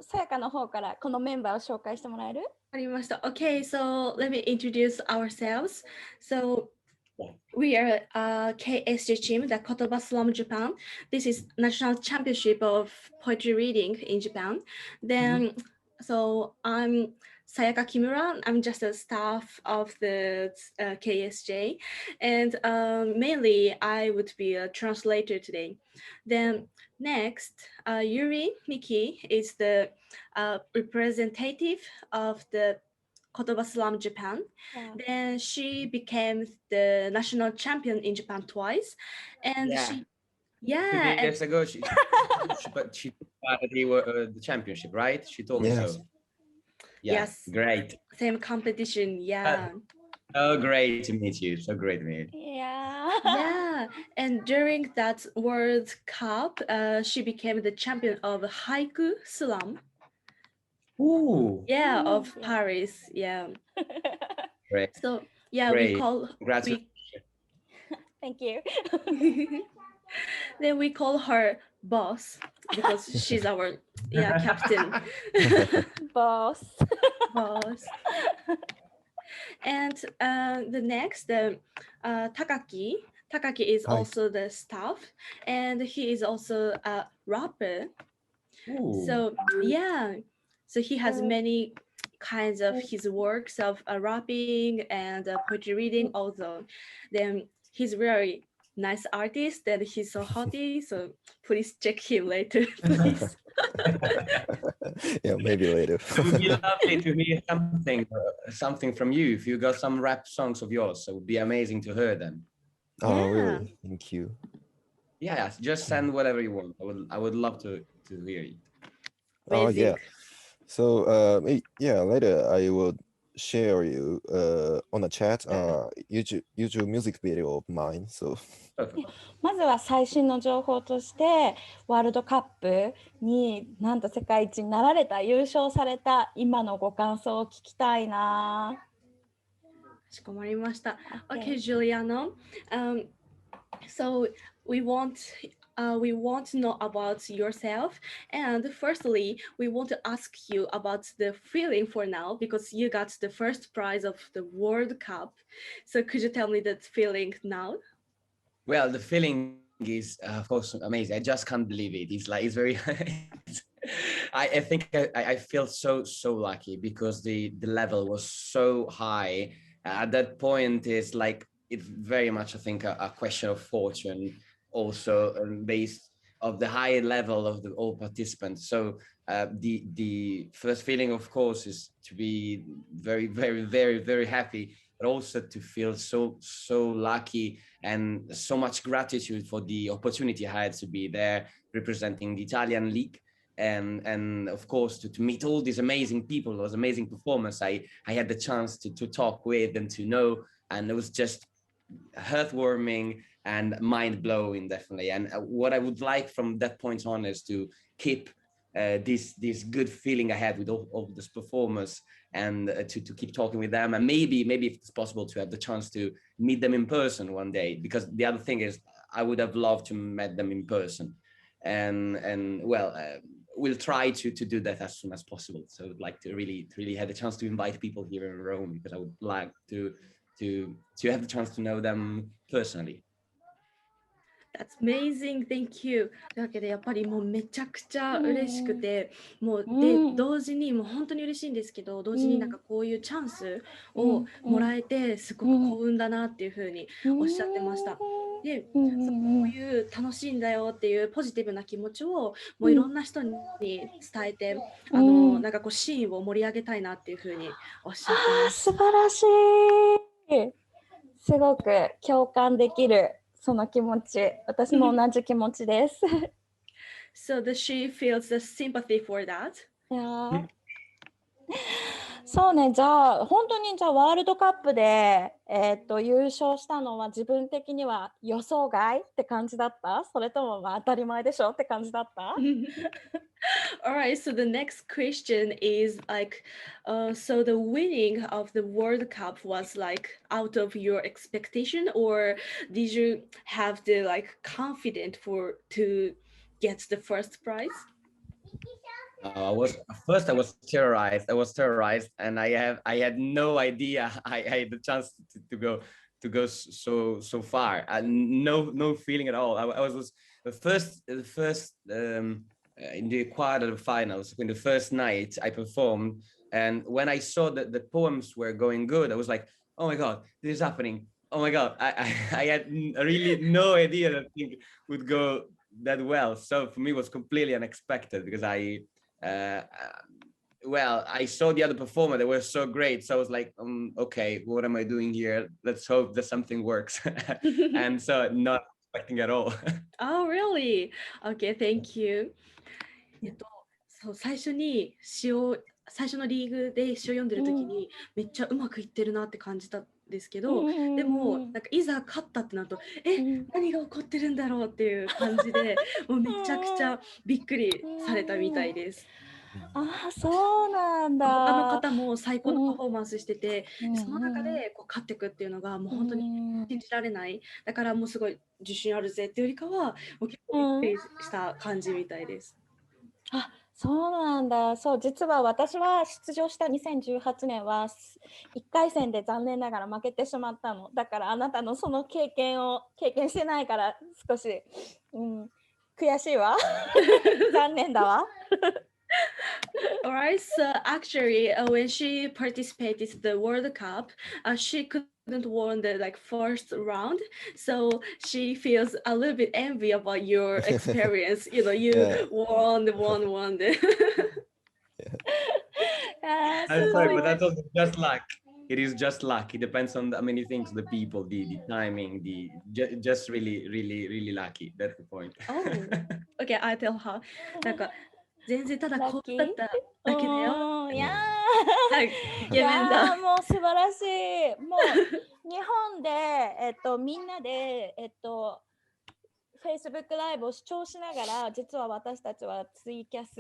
さやかの方からこのメンバーを紹介してもらえる？ありました。Okay, so let me introduce ourselves. So we are a KSJ team, the KOTOBA Slam Japan. This is national championship of poetry reading in Japan. Then, so I'm Sayaka Kimura. I'm just a staff of the KSJ, and mainly I would be a translator today. Then next, Yuri Miki is the representative of the KOTOBA Slam Japan. Wow. Then she became the national champion in Japan twice, and Two and years ago, she the championship, right? She told me so. Yeah, Yes. Great. Same competition. Yeah. So great to meet you. So great to meet you. Yeah. And during that World Cup, she became the champion of haiku slam. Ooh. Yeah, of Paris. Yeah. Great. So yeah, Great. we call Congratulations. Thank you. then we call her boss because she's our captain. Boss. Boss. And the next, Takaki. Takaki is also the staff, and he is also a rapper. Ooh. So yeah, so he has many kinds of his works of rapping and poetry reading also. Then he's very nice artist and he's so hotty, so please check him later, please. Yeah, maybe later. It would be lovely to hear something from you. If you got some rap songs of yours, it would be amazing to hear them. Oh, really? Thank you. Yeah, just send whatever you want. I would love to hear it. Oh, Amazing. yeah. So, later I will share you on the chat YouTube music video of mine. So, まずは最新の情報としてワールドカップになんと世界一になられた、優勝された今のご感想を聞きたいな。かしこまりました。Okay, Giuliano. So we want to know about yourself, and firstly, we want to ask you about the feeling for now because you got the first prize of the World Cup. So could you tell me that feeling now? Well, the feeling is, of course, amazing. I just can't believe it. It's very. I think I feel so lucky because the level was so high. At that point, it's very much, I think, a question of fortune, also based of the high level of all participants. So the first feeling, of course, is to be very, very, very, very happy, but also to feel so lucky and so much gratitude for the opportunity I had to be there representing the Italian league. And of course, to meet all these amazing people, those amazing performers I had the chance to talk with and to know. And it was just heartwarming and mind-blowing, definitely. And what I would like from that point on is to keep this good feeling I had with all these performers and to keep talking with them. And maybe if it's possible to have the chance to meet them in person one day, because the other thing is I would have loved to meet them in person. And we'll try to do that as soon as possible. So I would like to really have the chance to invite people here in Rome, because I would like to have the chance to know them personally. That's amazing, thank you. というわけでやっぱりもうめちゃくちゃ嬉しくて、もうで同時にもう本当に嬉しいんですけど、同時になんかこういうチャンスをもらえてすごく幸運だなっていうふうにおっしゃってました。で、こういう楽しいんだよっていうポジティブな気持ちをもういろんな人に伝えて、なんかこうシーンを盛り上げたいなっていうふうにおっしゃってます。素晴らしい。すごく共感できる。その気持ち、私も同じ気持ちです。So she feels the sympathy for that. Yeah. そうね、じゃあ本当にじゃあワールドカップで、優勝したのは自分的には予想外って感じだった？それともまあ当たり前でしょって感じだった？All right, so the next question is like, so the winning of the World Cup was like out of your expectation, or did you have the like confident for to get the first prize? I was first. I was terrorized. And I had no idea I had the chance to go so far. And no feeling at all. I was the first in the quarterfinals. In the first night, I performed, and when I saw that the poems were going good, I was like, "Oh my God, this is happening! Oh my God!" I had really no idea that thing would go that well. So for me, it was completely unexpected because I saw the other performer. They were so great. So I was like, okay, what am I doing here? Let's hope that something works. And so not expecting at all. Oh, really? Okay, thank you. そう最初のリーグで詩を読んでる時にめっちゃうまくいってるなって感じたんですけど、でもなんかいざ勝ったってなると何が起こってるんだろうっていう感じでもうめちゃくちゃびっくりされたみたいです。ああ、そうなんだ。他の方も最高のパフォーマンスしてて、その中でこう勝っていくっていうのがもう本当に信じられない。だからもうすごい自信あるぜっていうよりかはもう結構びっくりした感じみたいです。あ、そうなんだ。そう、実は私は出場した2018年は1回戦で残念ながら負けてしまったの。だからあなたのその経験してないから少し、悔しいわ。残念だわ。Alright, so actually, when she participated in the World Cup, she couldn't won the like first round, so she feels a little bit envy about your experience. You know, you won. I'm sorry, but that's also just luck. It is just luck. It depends on many things, the people, the timing, just really lucky. That's the point. Oh, okay, I tell her. なんか全然ただこうだっただけだよ。いやイケメンだ。もう素晴らしい。もう日本で、みんなで、Facebook ライブを視聴しながら、実は私たちはツイキャス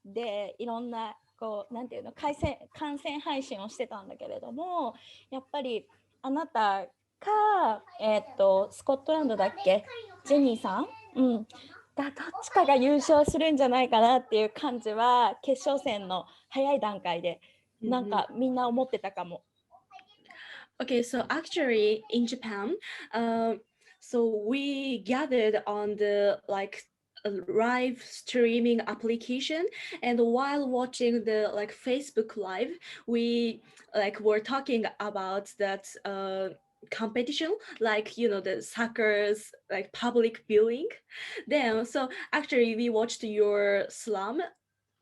でいろんなこうなんていうの観戦配信をしてたんだけれども、やっぱりあなたか、スコットランドだっけ、ジェニーさん、どっちかが優勝するんじゃないかなっていう感じは決勝戦の早い段階でなんかみんな思ってたかも。Okay, so actually in Japan, so we gathered on the like live streaming application, and while watching the like Facebook live, we like were talking about that competition, like the soccer's like public viewing. Then so actually we watched your slam,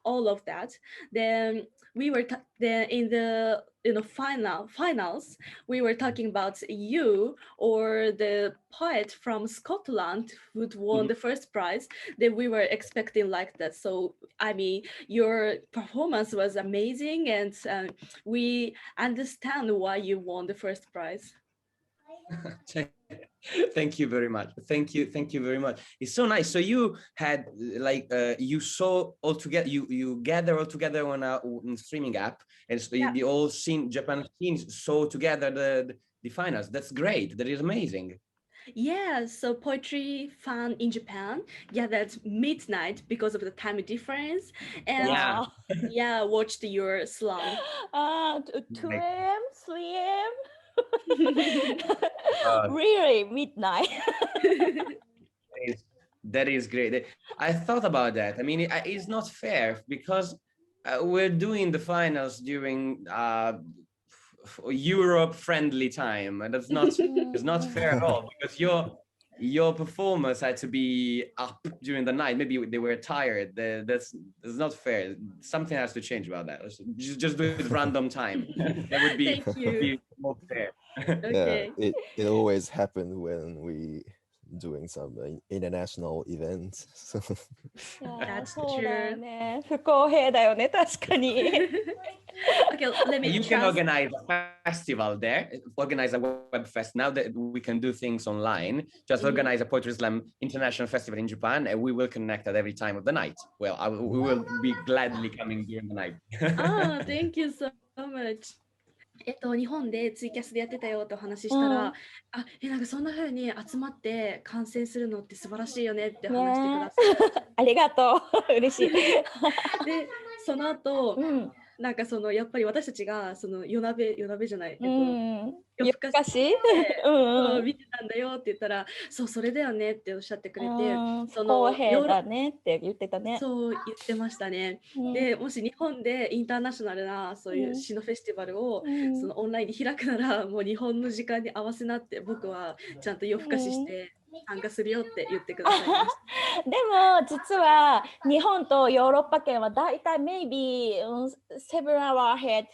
all of that. Then we were then in the finals we were talking about you or the poet from Scotland who won the first prize. Then we were expecting like that. So I mean, your performance was amazing, and we understand why you won the first prize. Thank you very much. Thank you very much. It's so nice. So you had like you saw all together, you gather all together on a streaming app, and so the all Japan scenes saw together the finals. That's great. That is amazing. Yeah, so poetry fan in Japan gathered midnight because of the time difference, and watched your slam. 2 a.m. 3 a.m. Really midnight. That is great. I thought about that. I mean, it's not fair because we're doing the finals during Europe friendly time, and that's not it's not fair at all because your performers had to be up during the night. Maybe they were tired. That's not fair. Something has to change about that. Just do it random time. That would be more fair. Okay. It always happened when we doing some international events. So いやー That's そうだよ true. ね。不公平だよね、確かに。Okay, let me You can trans- organize a festival there, organize a web fest. Now that we can do things online, just Mhm. organize a Poetry Slam International Festival in Japan, and we will connect at every time of the night. Well, we will be gladly coming during the night. Ah, thank you so much. 日本でツイキャスでやってたよとお話ししたら、なんかそんな風に集まって観戦するのって素晴らしいよねって話してくださありがとう。嬉しい。って、で、その後、うん。なんかやっぱり私たちが夜鍋じゃない、うん。夜更かししうんうん。見てたんだよって言ったら、そうそれだよねっておっしゃってくれて、不公平だねって言ってたね。そう言ってましたね。で、もし日本でインターナショナルなそういう詩のフェスティバルをオンラインで開くなら、もう日本の時間に合わせなって僕はちゃんと夜更かしして参加するよって言ってくださいました。でも実は日本とヨーロッパ圏はだいたい maybe 7 hour ahead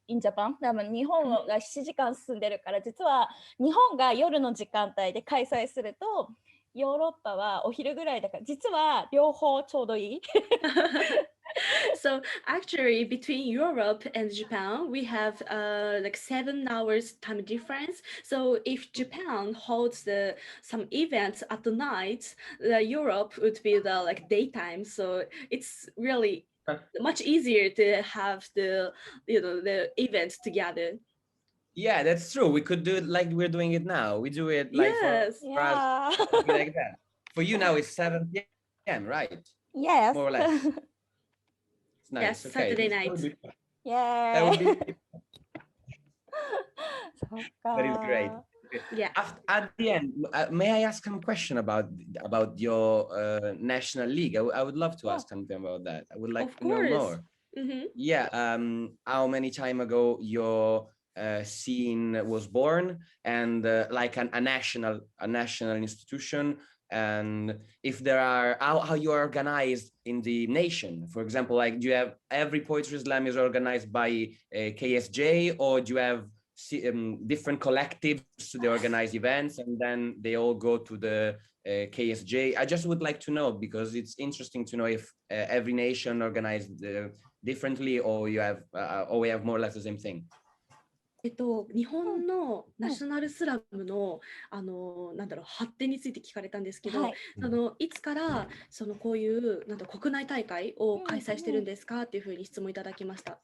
in Japan。多分日本が7時間進んでるから、実は日本が夜の時間帯で開催するとヨーロッパはお昼ぐらいだから、実は両方ちょうどいい。So actually, between Europe and Japan, we have like 7 hours time difference. So if Japan holds some events at the night, Europe would be the like daytime. So it's really much easier to have the events together. Yeah, that's true. We could do it like we're doing it now. We do it like Yes. for us, like that. For you now it's 7 p.m., right? Yes. More or less. It's nice. Yes, Okay. Saturday That would night. be- Yeah. That would beそっか。 that is great. Yeah. At the end, may I ask some question about your national league? I would love to ask something about that. I would like Of to know course. more. Yeah. How many time ago your scene was born, and like a national institution, and if there are how you are organized in the nation. For example, like do you have every poetry slam is organized by KSJ, or do you have different collectives to the organized events and then they all go to the KSJ? I just would like to know, because it's interesting to know if every nation organized differently, or you have or we have more or less the same thing. 日本のナショナルスラムの、発展について聞かれたんですけど、いつからこういう国内大会を開催してるんですかっていうふうに質問いただきました。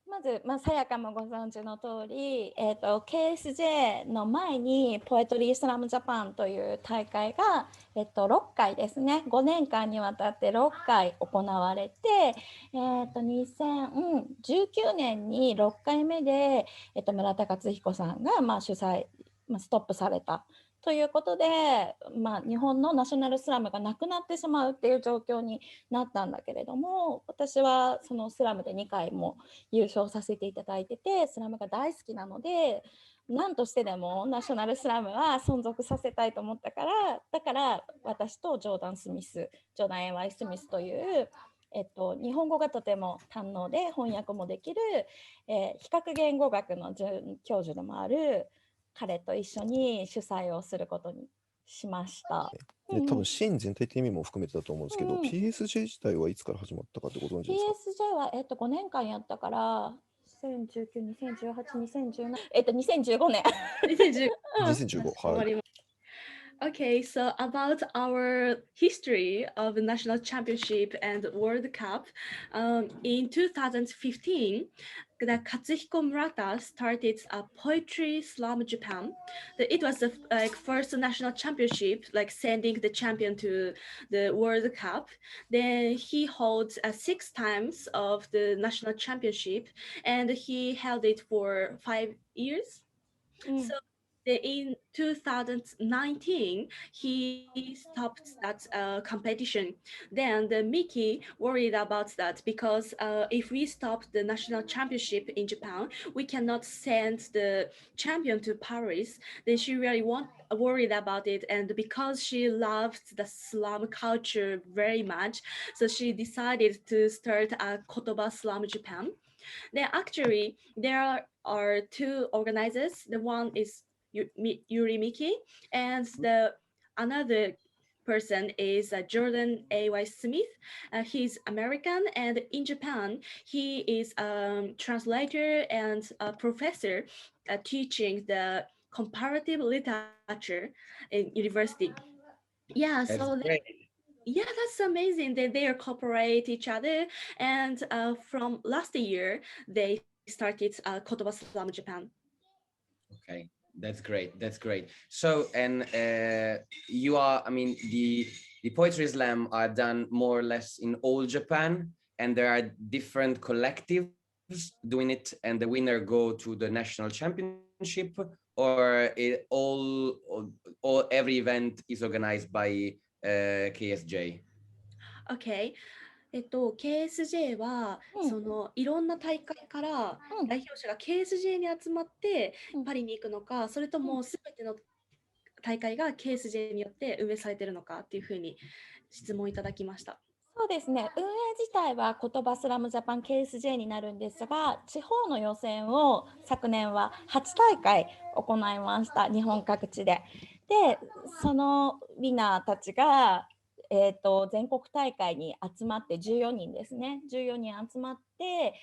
まず、さやかもご存知の通り、KSJ の前にポエトリースラムジャパンという大会が、6回ですね、5年間にわたって6回行われて、2019年に6回目で、村田克彦さんが、主催、ストップされたということで、日本のナショナルスラムがなくなってしまうっていう状況になったんだけれども、私はそのスラムで2回も優勝させていただいてて、スラムが大好きなので、何としてでもナショナルスラムは存続させたいと思ったから、だから私とジョーダン・A.Y. スミスという、日本語がとても堪能で翻訳もできる、比較言語学の教授でもある彼と一緒に主催をすることにしました。多分シーン全体って意味も含めてだと思うんですけど、KSJ 自体はいつから始まったかってことなんですか？ KSJ は、5年間やったから2019、2018、2017、2015年。2015、はい。Okay, so about our history of national championship and World Cup, in 2015, the Katsuhiko Murata started a poetry slam Japan. It was the first national championship, like sending the champion to the World Cup. Then he holds 6 times of the national championship, and he held it for 5 years. So in 2019, he stopped that competition. Then the Mickey worried about that, because if we stop the national championship in Japan, we cannot send the champion to Paris. Then she really worried about it, and because she loved the slam culture very much, so she decided to start a KOTOBA Slam Japan. Then actually there are 2 organizers. The one is Yuri Miki, and the another person is Jordan A.Y. Smith. He's American, and in Japan, he is a translator and a professor teaching the comparative literature in university. Yeah, That's so great. yeah, that's amazing. They cooperate each other, and from last year they started KOTOBA Slam Japan. Okay, that's great. That's great. So, and you are, I mean, the poetry slam are done more or less in all Japan, and there are different collectives doing it, and the winner go to the national championship, or every event is organized by KSJ. Okay. KSJ は、そのいろんな大会から代表者が KSJ に集まってパリに行くのか、それともすべての大会が KSJ によって運営されているのかっていうふうに質問いただきました。そうですね、運営自体は言葉スラムジャパン KSJ になるんですが、地方の予選を昨年は8大会行いました、日本各地で。で、そのウィナーたちが全国大会に集まって14人ですね。14人集まって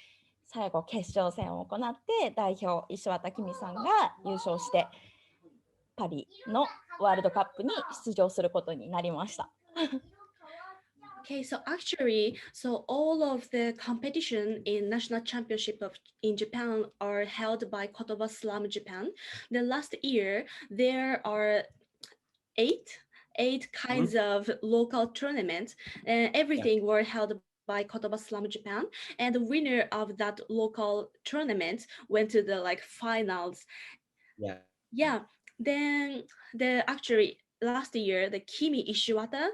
最後決勝戦を行って代表石渡紀美さんが優勝してパリのワールドカップに出場することになりました。Okay, so actually, all of the competition in national championship in Japan are held by KOTOBA Slam Japan. The last year, there are eight kinds of local tournaments, and everything were held by KOTOBA Slam Japan, and the winner of that local tournament went to the finals. Yeah. Then actually last year the Kimi Ishiwata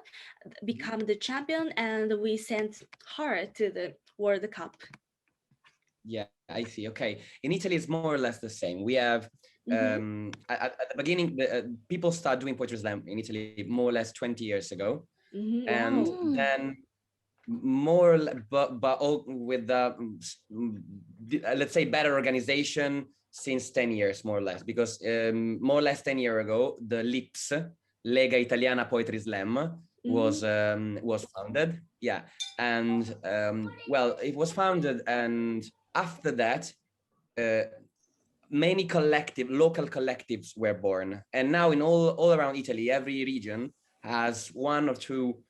became the champion, and we sent her to the World Cup. Yeah, I see. Okay, in Italy it's more or less the same. We have at the beginning, people start doing poetry slam in Italy more or less 20 years ago, and then more, but all with the let's say better organization since 10 years more or less, because more or less 10 years ago the LIPS, Lega Italiana Poetry Slam, was founded. Yeah, and well, it was founded, and after that many local collectives were born, and now in all around Italy, every region has one or two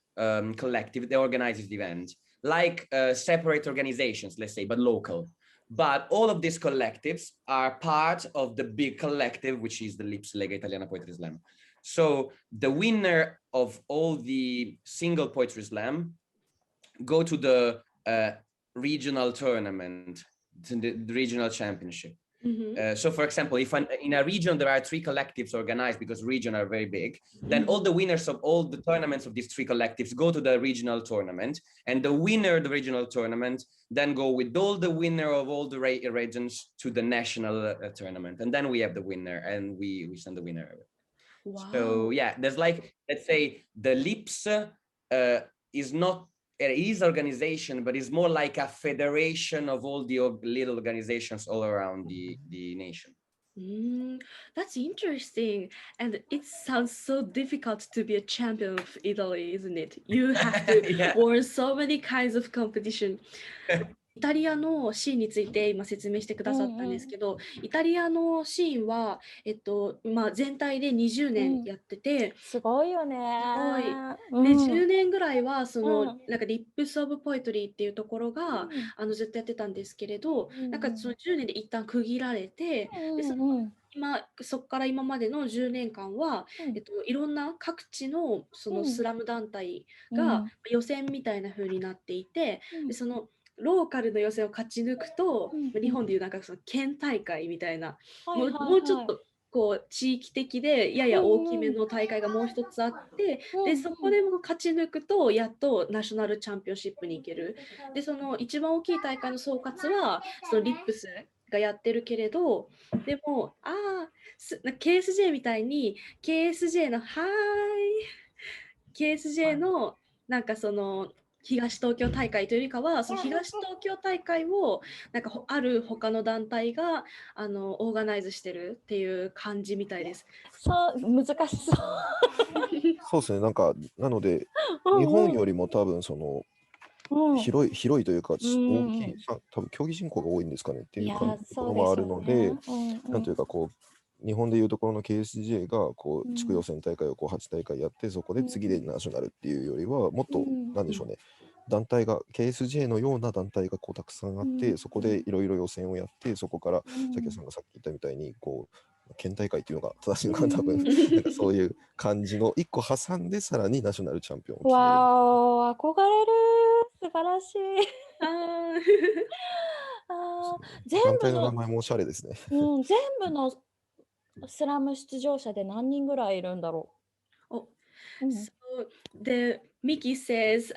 collective that organizes the event, like separate organizations, let's say, but local. But all of these collectives are part of the big collective, which is the LIPS, Lega Italiana Poetry Slam. So the winner of all the single poetry slam go to the regional tournament, to the regional championship. So for example, if in a region there are 3 collectives organized, because regions are very big, then all the winners of all the tournaments of these 3 collectives go to the regional tournament, and the winner of the regional tournament then go with all the winner of all the regions to the national tournament, and then we have the winner, and we send the winner. Wow. So yeah, there's let's say the LIPS is not, it is organization, but it's more like a federation of all the little organizations all around the nation. That's interesting, and it sounds so difficult to be a champion of Italy, isn't it? You have to win so many kinds of competition. イタリアのシーンについて今説明してくださったんですけど、イタリアのシーンは、全体で20年やってて、すごいよね。すごい。で、10年ぐらいはなんかリップスオブポエトリーっていうところが、ずっとやってたんですけれど、なんかその10年で一旦区切られて、でそこから今までの10年間は、いろんな各地のそのスラム団体が予選みたいな風になっていて、でそのローカルの予選を勝ち抜くと、日本でいうなんかその県大会みたいな、もうちょっとこう地域的でやや大きめの大会がもう一つあって、でそこでも勝ち抜くとやっとナショナルチャンピオンシップに行ける。でその一番大きい大会の総括はそのリップスがやってるけれど、でもKSJ みたいに KSJ のKSJ のなんかその東東京大会というよりかは、その東東京大会をなんかある他の団体がオーガナイズしてるっていう感じみたいです。そう難しそう。そうですね。なんか、なので、日本よりも多分その、広いというか、大きい、多分競技人口が多いんですかねっていうところもあるので、なんというかこう、日本でいうところの KSJ がこう地区予選大会をこう8大会やって、そこで次でナショナルっていうよりは、もっと、なんでしょうね、団体が、KSJ のような団体がこうたくさんあって、そこでいろいろ予選をやって、そこから、さきさんがさっき言ったみたいに、こう、県大会っていうのが正しいのかな、多分なんかそういう感じの1個挟んで、さらにナショナルチャンピオンを決める。わー、憧れる。素晴らしい。団体の名前もおしゃれですね。全部のスラム出場者で何人ぐらいいるんだろう。So the Mickey says,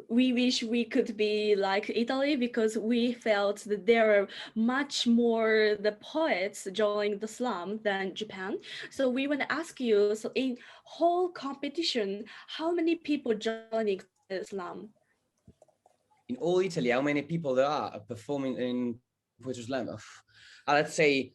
we wish we could be like Italy because we felt that there are much more the poets joining the slam than Japan. So we want to ask you, so in whole competition, how many people joining the slam? In all Italy, how many people there are performing in Poetry Slam? Let's say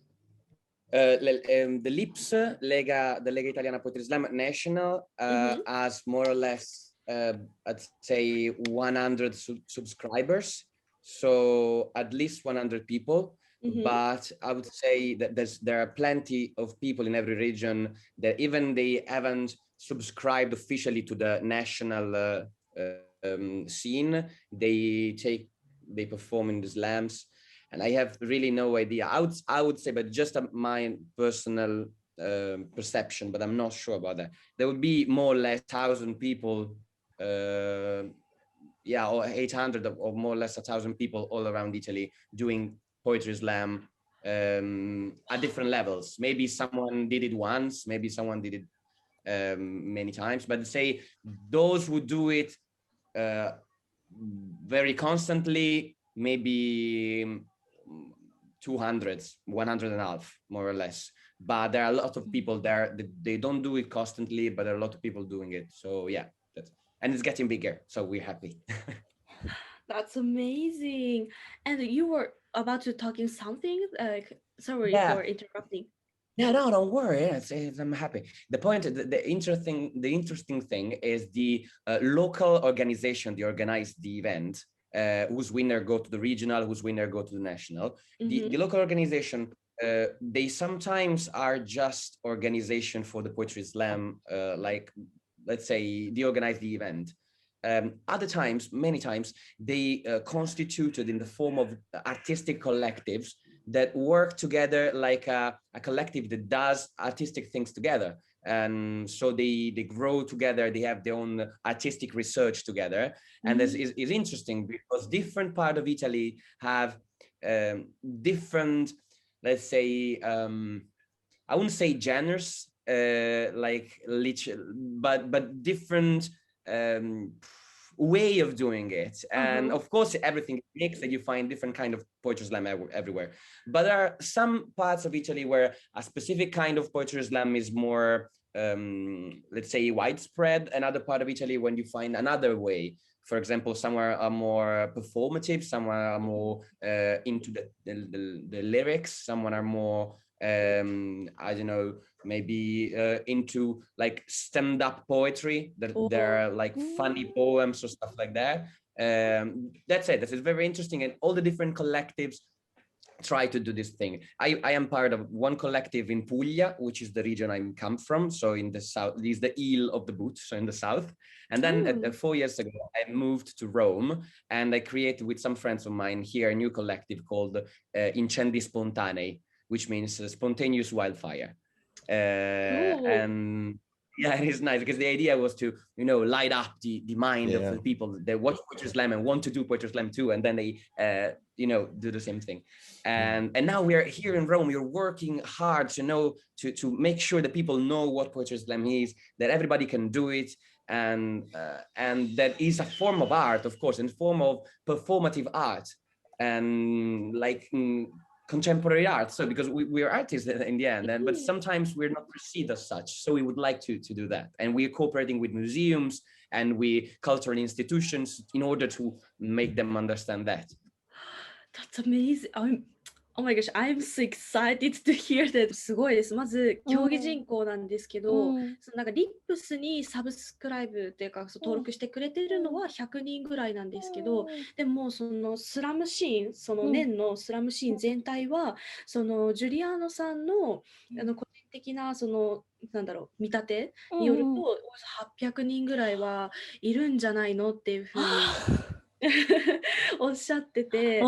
the LIPS, the Lega Italiana Poetry Slam National, has more or less, I'd say 100 subscribers. So at least 100 people. But I would say that there are plenty of people in every region that even they haven't subscribed officially to the national scene. They perform in the slams. And I have really no idea. I would say, but just my personal perception, but I'm not sure about that. There would be more or less 1,000 people, or 800 or more or less 1,000 people all around Italy doing poetry slam at different levels. Maybe someone did it once, maybe someone did it many times. But say those who do it very constantly, maybe 200, 100 and a half, more or less. But there are a lot of people there. They don't do it constantly, but there are a lot of people doing it. So yeah, and it's getting bigger. So we're happy. That's amazing. And you were about to talking something. Sorry for interrupting. Yeah, no, don't worry. I'm happy. The point, the interesting thing is the local organization. They organize the event. Whose winner go to the regional, whose winner go to the national. The local organization, they sometimes are just organization for the poetry slam, like let's say they organize the event. Other times, many times, they constituted in the form of artistic collectives that work together like a collective that does artistic things together. And so they grow together, they have their own artistic research together. And this is interesting because different part of Italy have different, let's say, I wouldn't say genres, but different way of doing it. And of course, everything mixed and you find different kind of poetry slam everywhere. But there are some parts of Italy where a specific kind of poetry slam is more, let's say, widespread. Another part of Italy when you find another way. For example, somewhere are more performative, somewhere are more into the lyrics, someone are more, I don't know, maybe into like stand-up poetry, that there are like funny poems or stuff like that. That's it. That is very interesting. And all the different collectives try to do this thing. I am part of one collective in Puglia, which is the region I come from. So in the south, this is the heel of the boot, so in the south. And then 4 years ago, I moved to Rome and I created with some friends of mine here a new collective called Incendi Spontanei, which means spontaneous wildfire. And yeah, it is nice because the idea was to, light up the mind of the people that watch poetry slam and want to do poetry slam too, and then they, do the same thing. And now we are here in Rome. We're working hard to make sure that people know what poetry slam is, that everybody can do it, and that is a form of art, of course, and form of performative art, and like contemporary art. So because we are artists in the end, but sometimes we're not perceived as such. So we would like to do that. And we are cooperating with museums and we cultural institutions in order to make them understand that. That's amazing. Oh my gosh, I'm so excited to hear that. すごいです。まず、競技人口なんですけど、そのなんかリップスにサブスクライブっていうか、登録してくれてるのは100人ぐらいなんですけど、でもそのスラムシーン、その年のスラムシーン全体は、そのジュリアーノさんの個人的なそのなんだろう見立てによると、およそ800人ぐらいはいるんじゃないのっていうふうにおっしゃってて。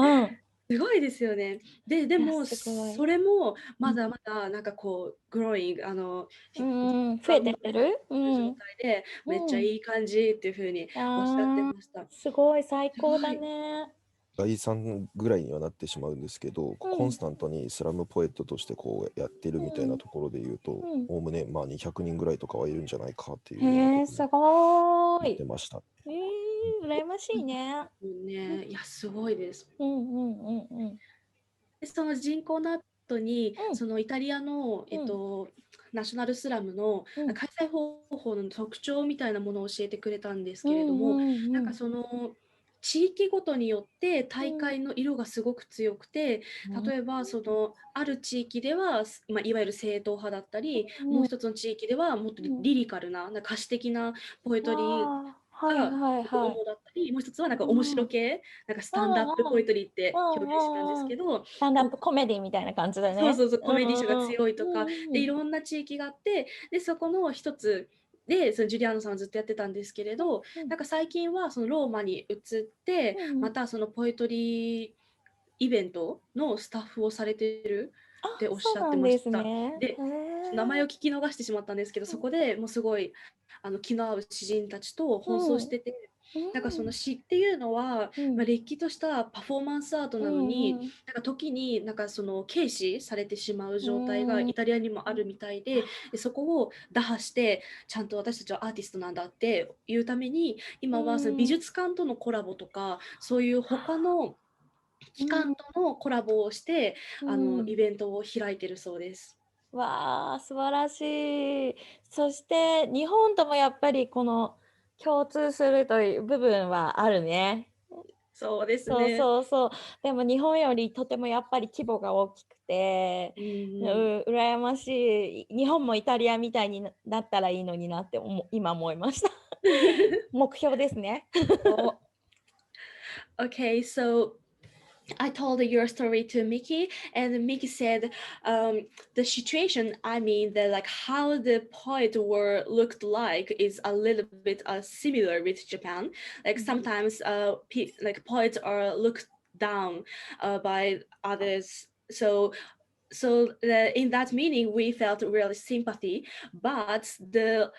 すごいですよね。でもそれもまだまだなんかこうgrowing 増えてってる状態でめっちゃいい感じっていうふうにおっしゃってました。すごい最高だね。第3ぐらいにはなってしまうんですけど、コンスタントにスラムポエットとしてこうやってるみたいなところで言うと、おおむねまあ200人ぐらいとかはいるんじゃないかっていうすごい。言ってました。羨ましいね。いやすごいです。でその人口の後に、そのイタリアのナショナルスラムの開催方法の特徴みたいなものを教えてくれたんですけれども、なんかその地域ごとによって大会の色がすごく強くて、例えばそのある地域では、いわゆる正統派だったり、もう一つの地域ではもっとリリカルな、歌詞的なポエトリーが主だったり、もう一つはなんか面白系、なんかスタンダップポエトリーって表現したんですけど、スタンダップコメディみたいな感じだね。そうコメディ色が強いとか、でいろんな地域があって、でそこの一つでそのジュリアーノさんはずっとやってたんですけれど、なんか最近はそのローマに移って、またそのポエトリーイベントのスタッフをされているっておっしゃってました。で、名前を聞き逃してしまったんですけど、そこでもうすごい気の合う詩人たちと奔走してて、なんかその詩っていうのは、れっきとしたパフォーマンスアートなのに、なんか時になんかその軽視されてしまう状態がイタリアにもあるみたいで、そこを打破してちゃんと私たちはアーティストなんだっていうために、今はその美術館とのコラボとか、そういう他の機関とのコラボをして、イベントを開いてるそうです。わあ、素晴らしい。そして日本ともやっぱりこの共通するという部分はあるね。そうですね。でも日本よりとてもやっぱり規模が大きくて、羨ましい。日本もイタリアみたいになったらいいのになって今思いました。目標ですね。Okay, so I told your story to Mickey, and Mickey said the situation, I mean, like how the poet were looked like is a little bit similar with Japan. Like sometimes like poets are looked down by others. So in that meaning, we felt really sympathy, but the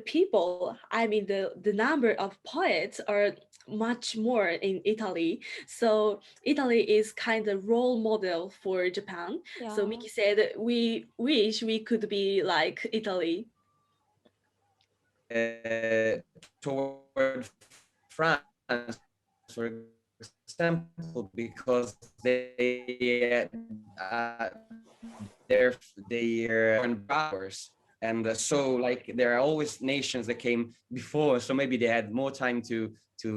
people, I mean, the number of poets are much more in Italy. So Italy is kind of role model for Japan. So Miki said, we wish we could be like Italy. Toward France, for example, because they're powers. And so like there are always nations that came before, so maybe they had more time to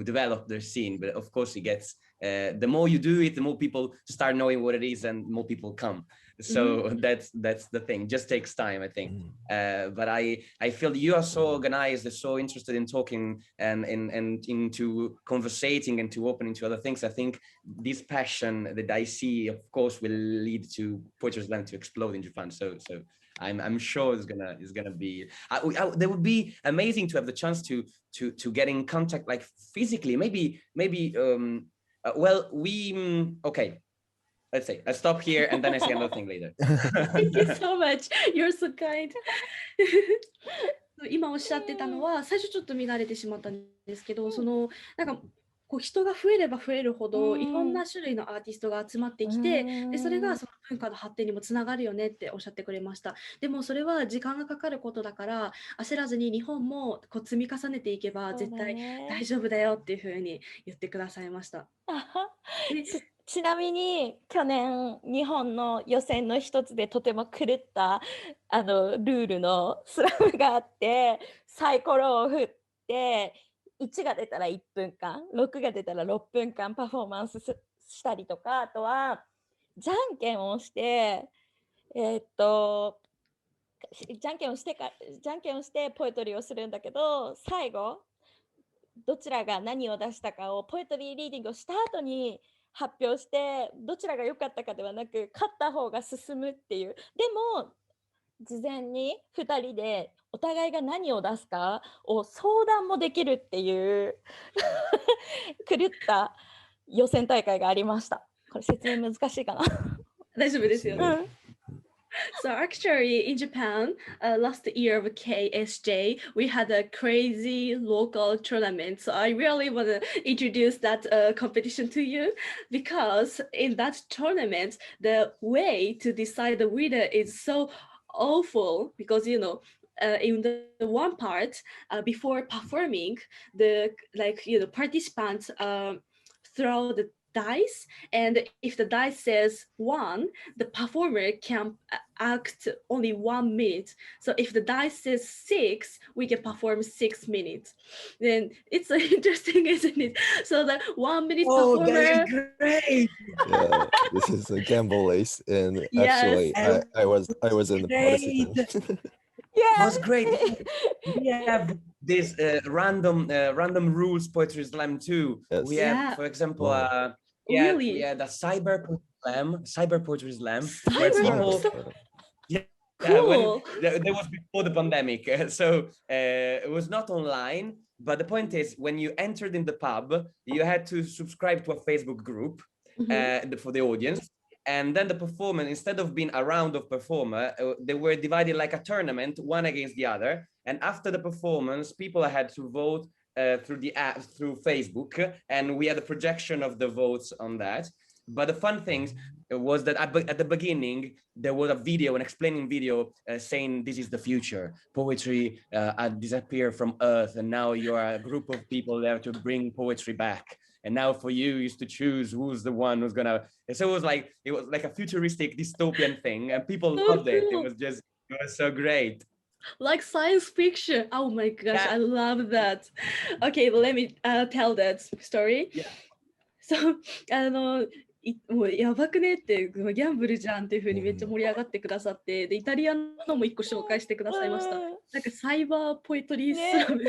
develop their scene. But of course it gets the more you do it, the more people start knowing what it is and more people come. So that's the thing. Just takes time, I think. But I feel you are so organized and so interested in talking and into conversating and to opening to other things. I think this passion that I see, of course, will lead to Poetry Slam to explode in Japan. So I'm sure it's gonna be. That would be amazing to have the chance to get in contact, like physically. Maybe. Well, okay. Let's say I stop here and then I say another thing later. Thank you so much. You're so kind. 今おっしゃってたのは、最初ちょっと見られてしまったんですけど、そのなんかこう人が増えれば増えるほど、いろんな種類のアーティストが集まってきて、でそれがその文化の発展にもつながるよねっておっしゃってくれました。でもそれは時間がかかることだから、焦らずに日本もこう積み重ねていけば絶対大丈夫だよっていうふうに言ってくださいました。ちなみに去年日本の予選の一つでとても狂ったルールのスラムがあって、サイコロを振って1が出たら1分間、6が出たら6分間パフォーマンスしたりとか、あとはじゃんけんをしてじゃんけんをしてポエトリーをするんだけど、最後どちらが何を出したかをポエトリーリーディングをした後に発表して、どちらが良かったかではなく勝った方が進むっていう。でも事前に2人でお互いが何を出すかを相談もできるっていう狂った予選大会がありました。これ説明難しいかな。大丈夫ですよね。So actually in Japan, last year of KSJ, we had a crazy local tournament. So I really want to introduce that competition to you, because in that tournament, the way to decide the winner is so awful, because in the one part before performing, the participants throw the dice, and if the dice says 1, the performer can act only 1 minute. So if the dice says 6, we can perform 6 minutes. Then it's interesting, isn't it? So the 1 minute performer. That is great. Yeah, this is a gamble race, and Yes. actually, I was in the participant. Yeah, it was great. We have this random rules poetry slam too. Yes. We have, for example, Really? we had a cyber poetry slam. Where Cyber people, poetry? yeah, Cool. that was before the pandemic, so it was not online. But the point is, when you entered in the pub, you had to subscribe to a Facebook group for the audience. And then the performance, instead of being a round of performer, they were divided like a tournament, one against the other. And after the performance, people had to vote through the app, through Facebook, and we had a projection of the votes on that. But the fun thing was that at the beginning, there was a video, an explaining video saying this is the future. Poetry disappeared from Earth, and now you are a group of people there to bring poetry back. And now for you is to choose who's the one who's gonna. And so it was like a futuristic dystopian thing, and people loved it. It was so great. Like science fiction. Oh my gosh, Yeah. I love that. Okay, well, let me tell that story. Yeah. So, もうやばくねってギャンブルじゃんっていう風にめっちゃ盛り上がってくださって、でイタリアのも一個紹介してくださいました。なんかサイバーポエトリースラム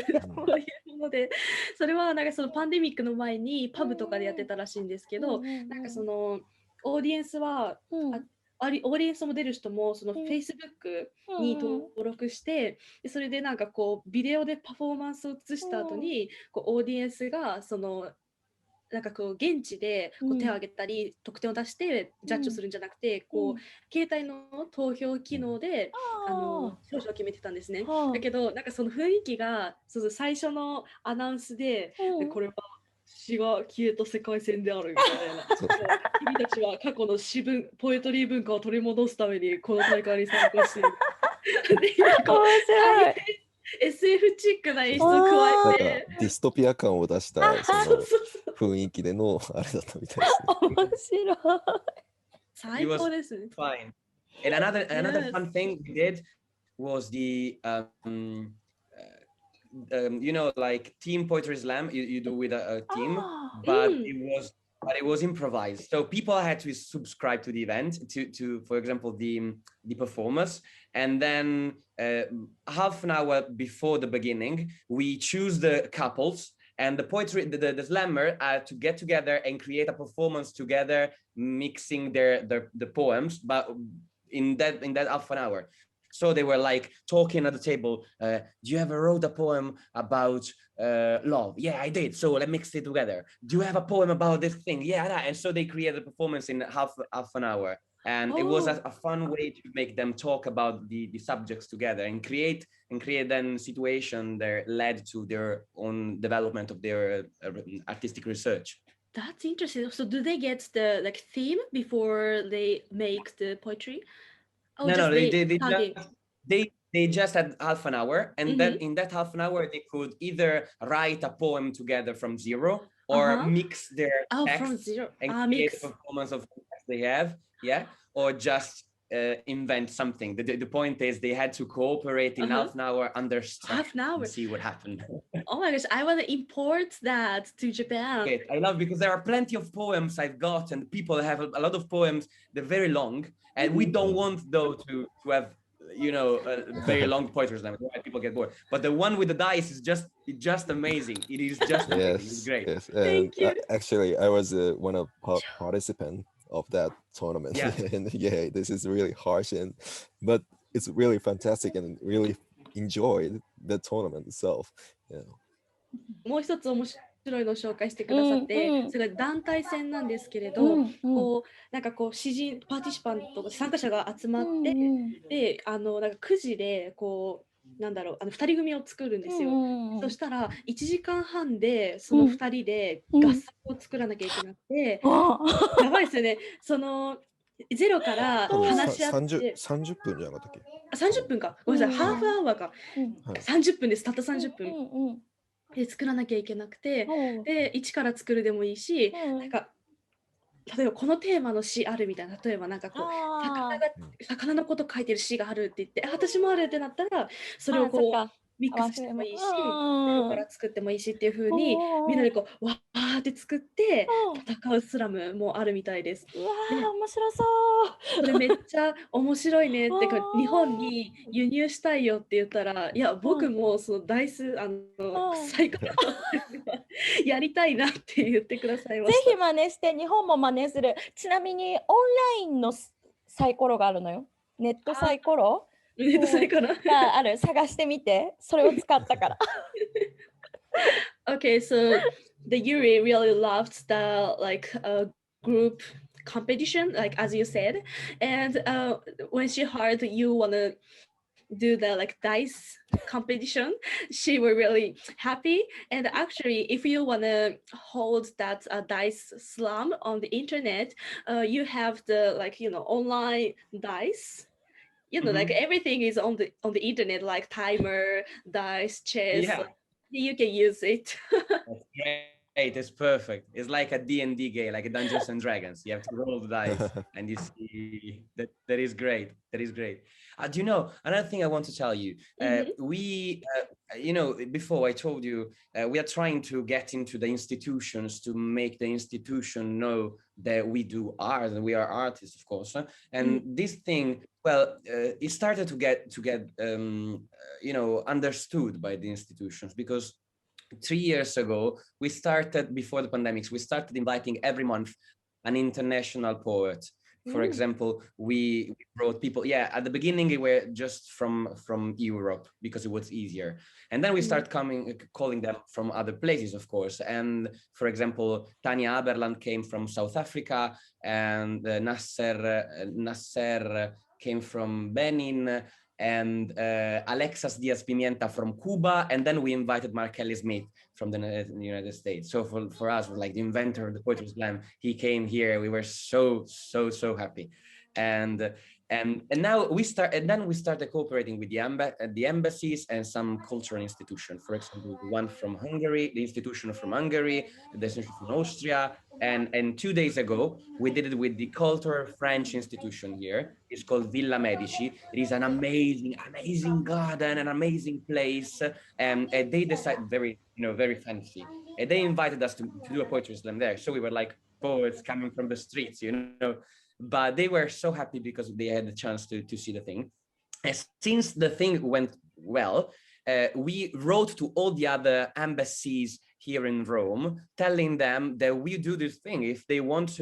というもので、それはなんかそのパンデミックの前にパブとかでやってたらしいんですけど、なんかそのオーディエンスは、オーディエンスも出る人もその Facebook に登録して、でそれでなんかこうビデオでパフォーマンスを映した後にこうオーディエンスがそのなんかこう現地でこう手を挙げたり得点を出してジャッジをするんじゃなくて、こう携帯の投票機能で勝者を決めてたんですね。だけどなんかその雰囲気が最初のアナウンスで、これは詩が消えた世界線であるみたいな。君たちは過去のポエトリー文化を取り戻すためにこの大会に参加している。SF チックな演出を加えてディストピア感を出したその雰囲気でのあれだったみたいですね。面白い。最高ですね。Fine. And another fun thing we did was the like team poetry slam you do with a team, but it was improvised. So people had to subscribe to the event to for example the performers, and then half an hour before the beginning we choose the couples and the slammer to get together and create a performance together, mixing the poems, but in that half an hour. So they were like talking at the table. Do you ever wrote a poem about love? Yeah, I did. So let's mix it together. Do you have a poem about this thing? Yeah, that. And so they created a performance in half an hour. And it was a fun way to make them talk about the subjects together and create then situation that led to their own development of their artistic research. That's interesting. So do they get the like theme before they make the poetry? Oh, no, they just had half an hour, and then in that half an hour they could either write a poem together from zero, or mix their from texts zero. and create Mix. a performance of the text they have, or just invent something. The point is they had to cooperate in half an hour under stress and see what happened. Oh my gosh, I want to import that to Japan. I love, because there are plenty of poems I've got, and people have a lot of poems. They're very long, and we don't want though to have, you know, very long poetry slam. People get bored. But the one with the dice is just amazing. It is just amazing. It's great. Yes. Thank you. Actually, I was one of participants of that tournament. Yeah. And this is really harsh, but it's really fantastic, and really enjoyed the tournament itself. Yeah. もう一つ面白いのを紹介してくださって、それが団体戦なんですけれど、こうなんかこう詩人パーティシパント参加者が集まって、でなんかくじでこうなんだろう2人組を作るんですよ。そしたら1時間半でその2人で合作を作らなきゃいけなくて、やばいですよね。そのゼロから話し合って30分じゃなかったっけ？30分か。ごめんなさい、ハーフアワーか。30分です。たった30分。で作らなきゃいけなくて、で一から作るでもいいし、なんか例えばこのテーマの詩あるみたいな、例えばなんかこう魚のこと書いてる詩があるって言って、私もあるってなったらそれをこうミックスしてもいいし、ゼロから作ってもいいしっていう風にみんなでこうわーって作って戦うスラムもあるみたいです。うわー、面白そう。それめっちゃ面白いねってか、日本に輸入したいよって言ったら、いや僕もそのダイス臭いからやりたいなって言ってくださいました。ぜひ真似して日本も真似する。ちなみにオンラインのサイコロがあるのよ。ネットサイコロがある。探してみて。それを使ったから。Okay, so the Yuri really loved the group competition, like as you said, and when she heard you wanna do the dice competition, she was really happy. And actually, if you wanna hold that dice slam on the internet, you have the online dice. You know, everything is on the internet, like timer, dice, chess. Yeah. You can use it. That's great. It's perfect. It's like a D&D game, like a Dungeons and Dragons. You have to roll the dice, and you see that is great. That is great. Do you know another thing I want to tell you? We, you know, before I told you, we are trying to get into the institutions to make the institution know that we do art and we are artists, of course. And this thing, well, it started to get you know, understood by the institutions, because 3 years ago, we started, before the pandemics, we started inviting every month an international poet. For example, we brought people, at the beginning, we were just from Europe because it was easier. And then we started calling them from other places, of course. And for example, Tanya Aberland came from South Africa, and Nasser came from Benin, and Alexis Diaz-Pimienta from Cuba, and then we invited Mark Kelly Smith from the United States. So for us, like the inventor of the poetry slam, he came here. We were so happy, and now we started cooperating with the embassies and some cultural institutions. For example, the one from Hungary, the institution from Hungary, the institution from Austria, and 2 days ago we did it with the cultural French institution here. It's called Villa Medici. It is an amazing garden, an amazing place, and they decided very fancy. And they invited us to do a poetry slam there. So we were like poets coming from the streets, you know. But they were so happy because they had the chance to see the thing. And since the thing went well, we wrote to all the other embassies here in Rome, telling them that we do this thing. If they want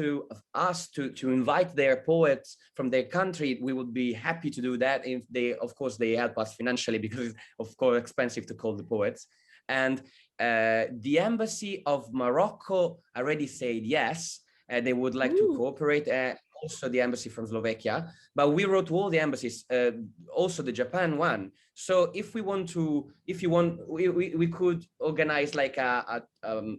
us to invite their poets from their country, we would be happy to do that. If they, of course, they help us financially, because it's, of course, expensive to call the poets. And the embassy of Morocco already said yes. They would like to cooperate. Also the embassy from Slovakia, but we wrote to all the embassies, also the Japan one. So if you want, we could organize like a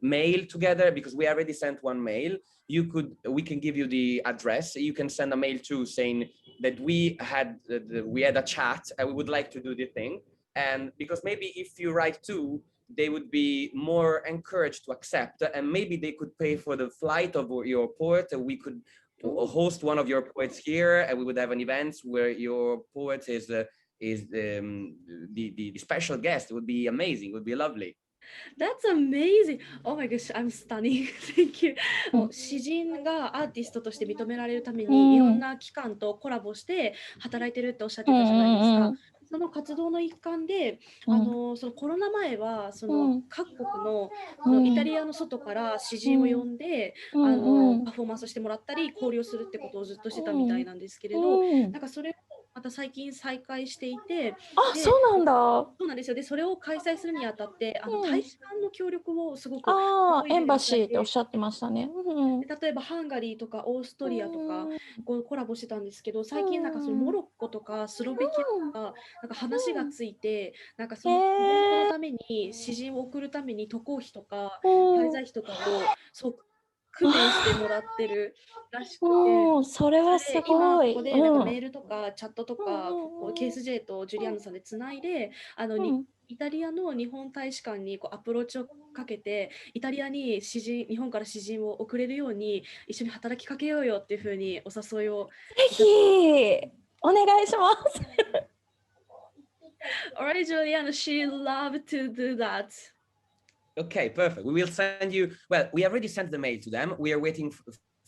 mail together, because we already sent one mail. We can give you the address. You can send a mail too, saying that we had a chat and we would like to do the thing. And because maybe if you write two, they would be more encouraged to accept, and maybe they could pay for the flight of your poet. We could host one of your poets here, and we would have an event where your poet is the special guest. It would be amazing. It would be lovely. That's amazing. Oh my gosh, I'm stunning. Thank you. 詩人がアーティストとして認められるためにいろんな機関とコラボして働いてるっておっしゃってたじゃないですか。その活動の一環で、そのコロナ前はその各国のイタリアの外から詩人を呼んでパフォーマンスしてもらったり交流するってことをずっとしてたみたいなんですけれど、なんかそれをまた最近再開していて、そうなんだ。そうなんですよ。で、それを開催するにあたって、大使館の協力をすごくエンバシーっておっしゃってましたね。例えばハンガリーとかオーストリアとかコラボしてたんですけど、最近なんかそのモロッコとかスロベキアとかなんか話がついて、なんかそののために詩人を送るために渡航費とか滞在費とかを工面してもらってるらしくて、それはすごい。今ここでなんかメールとかチャットとかKSJ とジュリアーノさんでつないでイタリアの日本大使館にアプローチをかけて、イタリアに日本から詩人を送れるように一緒に働きかけようよっていうふうにお誘いを。ぜひお願いします。Alright, Giuliano, she love to do that. Okay, perfect. We will send you. Well, we already sent the mail to them. We are waiting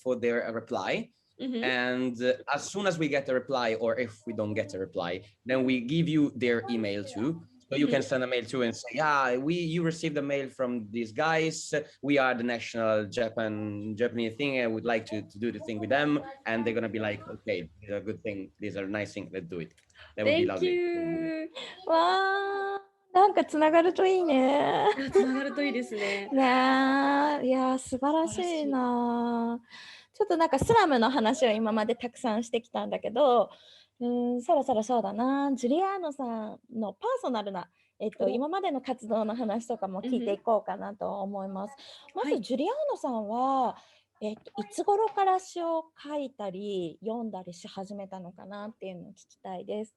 for their reply. And as soon as we get a reply, or if we don't get a reply, then we give you their email too. So you can send a mail to and say, yeah, you received a mail from these guys. We are the national Japanese thing. I would like to do the thing with them. And they're going to be like, okay, these are a good thing. These are nice things. Let's do it. That would be lovely. Thank you. わー、なんかつながるといいね。つながるといいですね。ね、いや、素晴らしいな。ちょっとなんかスラムの話を今までたくさんしてきたんだけど、そろそろそうだな、ジュリアーノさんのパーソナルな、今までの活動の話とかも聞いていこうかなと思います。まずジュリアーノさんは、いつ頃から詩を書いたり読んだりし始めたのかなっていうのを聞きたいです。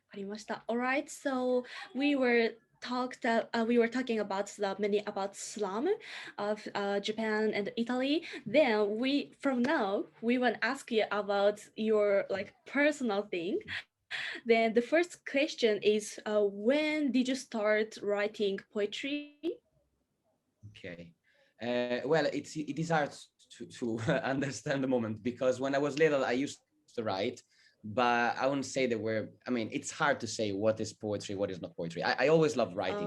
わかりました。Alright, so we were talking about many about Islam of Japan and Italy. Then we want to ask you about your personal thing. Then the first question is, when did you start writing poetry? Okay. Well, it is hard to understand the moment, because when I was little, I used to write. But I wouldn't say it's hard to say what is poetry, what is not poetry. I always loved writing.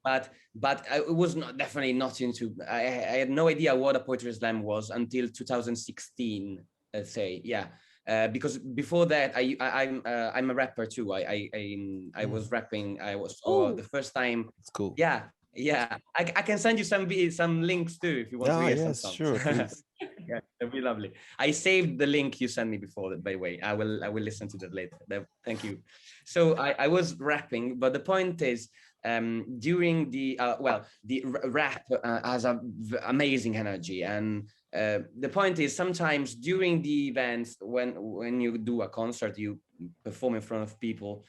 But I was definitely not into, I had no idea what a poetry slam was until 2016, let's say. Yeah. Because before that, I'm a rapper too. I was rapping. I was the first time. It's cool. Yeah. I can send you some links too if you want to hear some songs. Sure, please. Yeah, that'd be lovely. I saved the link you sent me before, by the way. I will listen to that later. Thank you. So I was rapping, but the point is, during the rap has amazing energy, and the point is sometimes during the events when you do a concert, you perform in front of people,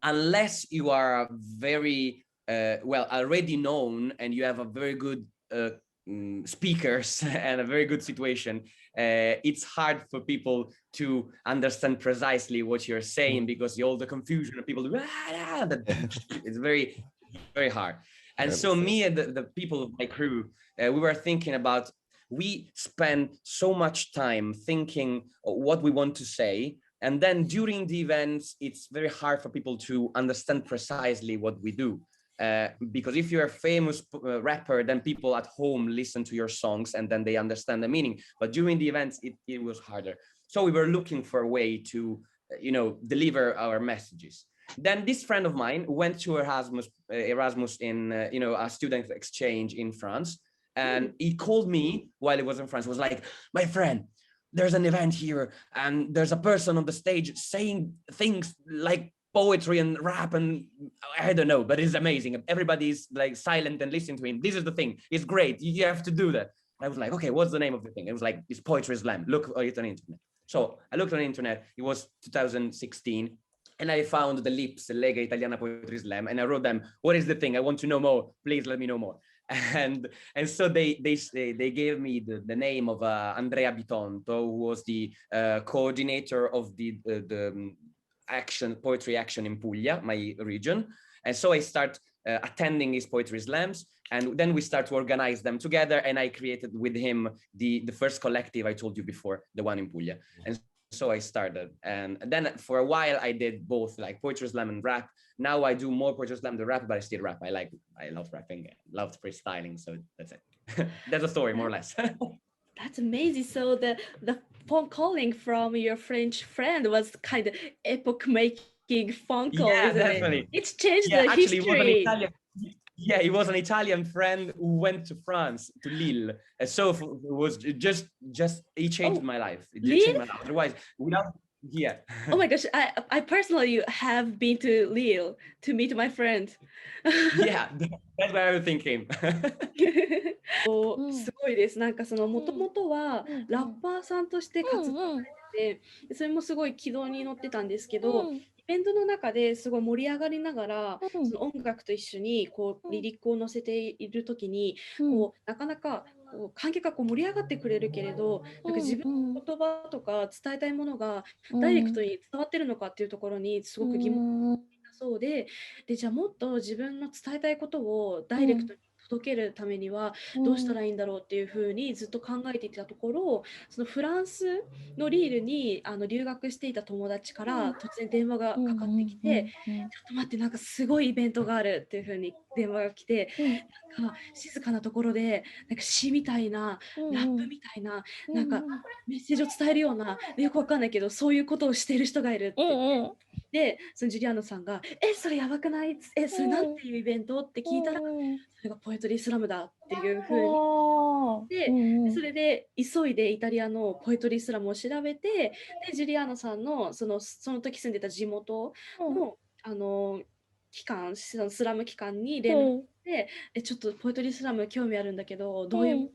unless you are very already known and you have a very good speakers and a very good situation, it's hard for people to understand precisely what you're saying, because all the confusion of people, it's very, very hard. And so me and the people of my crew, we were thinking about, we spend so much time thinking what we want to say. And then during the events, it's very hard for people to understand precisely what we do. Because if you're a famous rapper, then people at home listen to your songs and then they understand the meaning. But during the events, it was harder. So we were looking for a way to, deliver our messages. Then this friend of mine went to Erasmus in, a student exchange in France. And he called me while he was in France. He was like, my friend, there's an event here and there's a person on the stage saying things like poetry and rap, and I don't know, but it's amazing. Everybody's like silent and listening to him. This is the thing. It's great. You have to do that. I was like, okay, what's the name of the thing? It was like, it's Poetry Slam. Look at it on the internet. So I looked on the internet. It was 2016. And I found the Lips, Lega Italiana Poetry Slam, and I wrote them, what is the thing? I want to know more. Please let me know more. And so they gave me the name of Andrea Bitonto, who was the coordinator of the poetry action in Puglia, my region. And so I start attending his poetry slams, and then we start to organize them together. And I created with him the first collective I told you before, the one in Puglia. And so I started, and then for a while I did both, like poetry slam and rap. Now I do more poetry slam than rap, but I still rap. I love rapping, love freestyling. So that's it. That's a story, more or less. That's amazing. So the phone calling from your French friend was kind of epoch-making phone call, Yeah, isn't definitely. it? It's changed the actually, history. He was an Italian friend who went to France, to Lille. And so it was just he changed my life. It changed my life. Otherwise, without, yeah. Oh my gosh, I personally have been to Lille to meet my friend. Yeah, that's where everything came. すごいです。なんかそのもともとはラッパーさんとして活動されて、それもすごい軌道に乗ってたんですけど、イベントの中ですごい盛り上がりながら、その音楽と一緒にこうリリックを乗せているときに、こうなかなかこう観客がこう盛り上がってくれるけれど、なんか自分の言葉とか伝えたいものがダイレクトに伝わってるのかっていうところにすごく疑問そうで、じゃあもっと自分の伝えたいことをダイレクトに届けるためにはどうしたらいいんだろうっていうふうにずっと考えていたところ、そのフランスのリールに留学していた友達から突然電話がかかってきて、ちょっと待って、なんかすごいイベントがあるっていうふうに電話が来て、なんか静かなところでなんか詩みたいなラップみたいな、なんかメッセージを伝えるような、よくわかんないけどそういうことをしている人がいるって。で、そのジュリアーノさんが「それやばくない？それなんていうイベント？」って聞いたら、それがポエトリースラムだっていうふうにで、それで急いでイタリアのポエトリースラムを調べて、でジュリアーノさんのその時住んでた地元の機関、そのスラム機関に連絡して、ちょっとポエトリースラム興味あるんだけど、どういうものか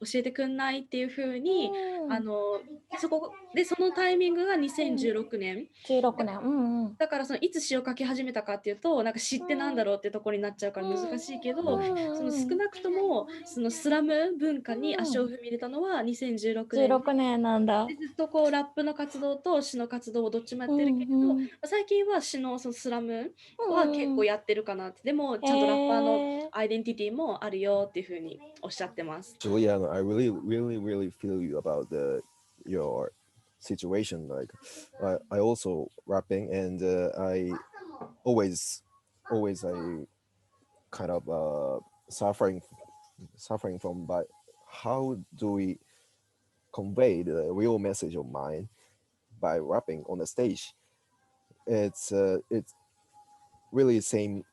教えてくんないっていうふうに、そのタイミングが2016年。だからそのいつ詩を書き始めたかっていうと、なんか詩ってなんだろうってところになっちゃうから難しいけど、その少なくともそのスラム文化に足を踏み入れたのは2016年なんだ。ずっとこうラップの活動と詩の活動をどっちもやってるけれど、最近は詩のそのスラムは結構やってるかなって。でもちゃんとラッパーのアイデンティティもあるよっていうふうにおっしゃってます。Giuliano, I really feel you about your situation. Like I also rapping, and I always I kind of suffering from, but how do we convey the real message of mine by rapping on the stage? It's really same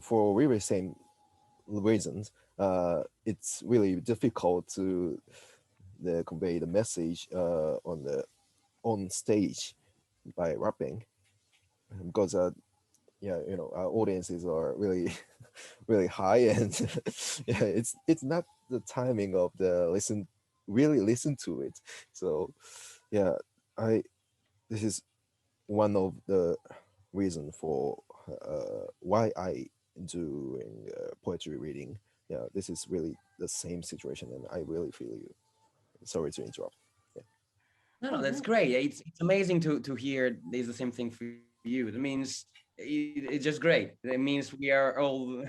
for really same reasons. It's really difficult to convey the message on stage by rapping, because our audiences are really really high, and yeah, it's not the timing of the listen to it. So yeah, this is one of the reason for why I doing poetry reading. Yeah, this is really the same situation, and I really feel you. Sorry to interrupt. Yeah. No, that's great. It's amazing to hear there's the same thing for you. It means it's just great. It means we are all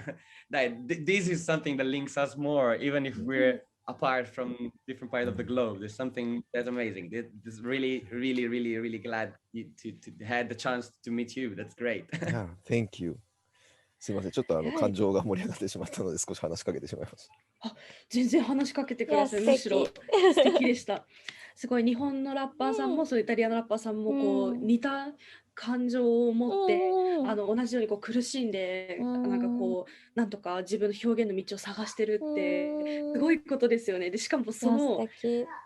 that this is something that links us more, even if we're apart from different parts of the globe. There's something that's amazing. This really glad to had the chance to meet you. That's great. Yeah, thank you. すみません、ちょっと感情が盛り上がってしまったので少し話しかけてしまいました。全然話しかけてください。むしろ素敵でした。すごい日本のラッパーさんも、そうイタリアのラッパーさんもこう似た感情を持って、同じようにこう苦しんで、なんかこうなんとか自分の表現の道を探してるってすごいことですよね。でしかもその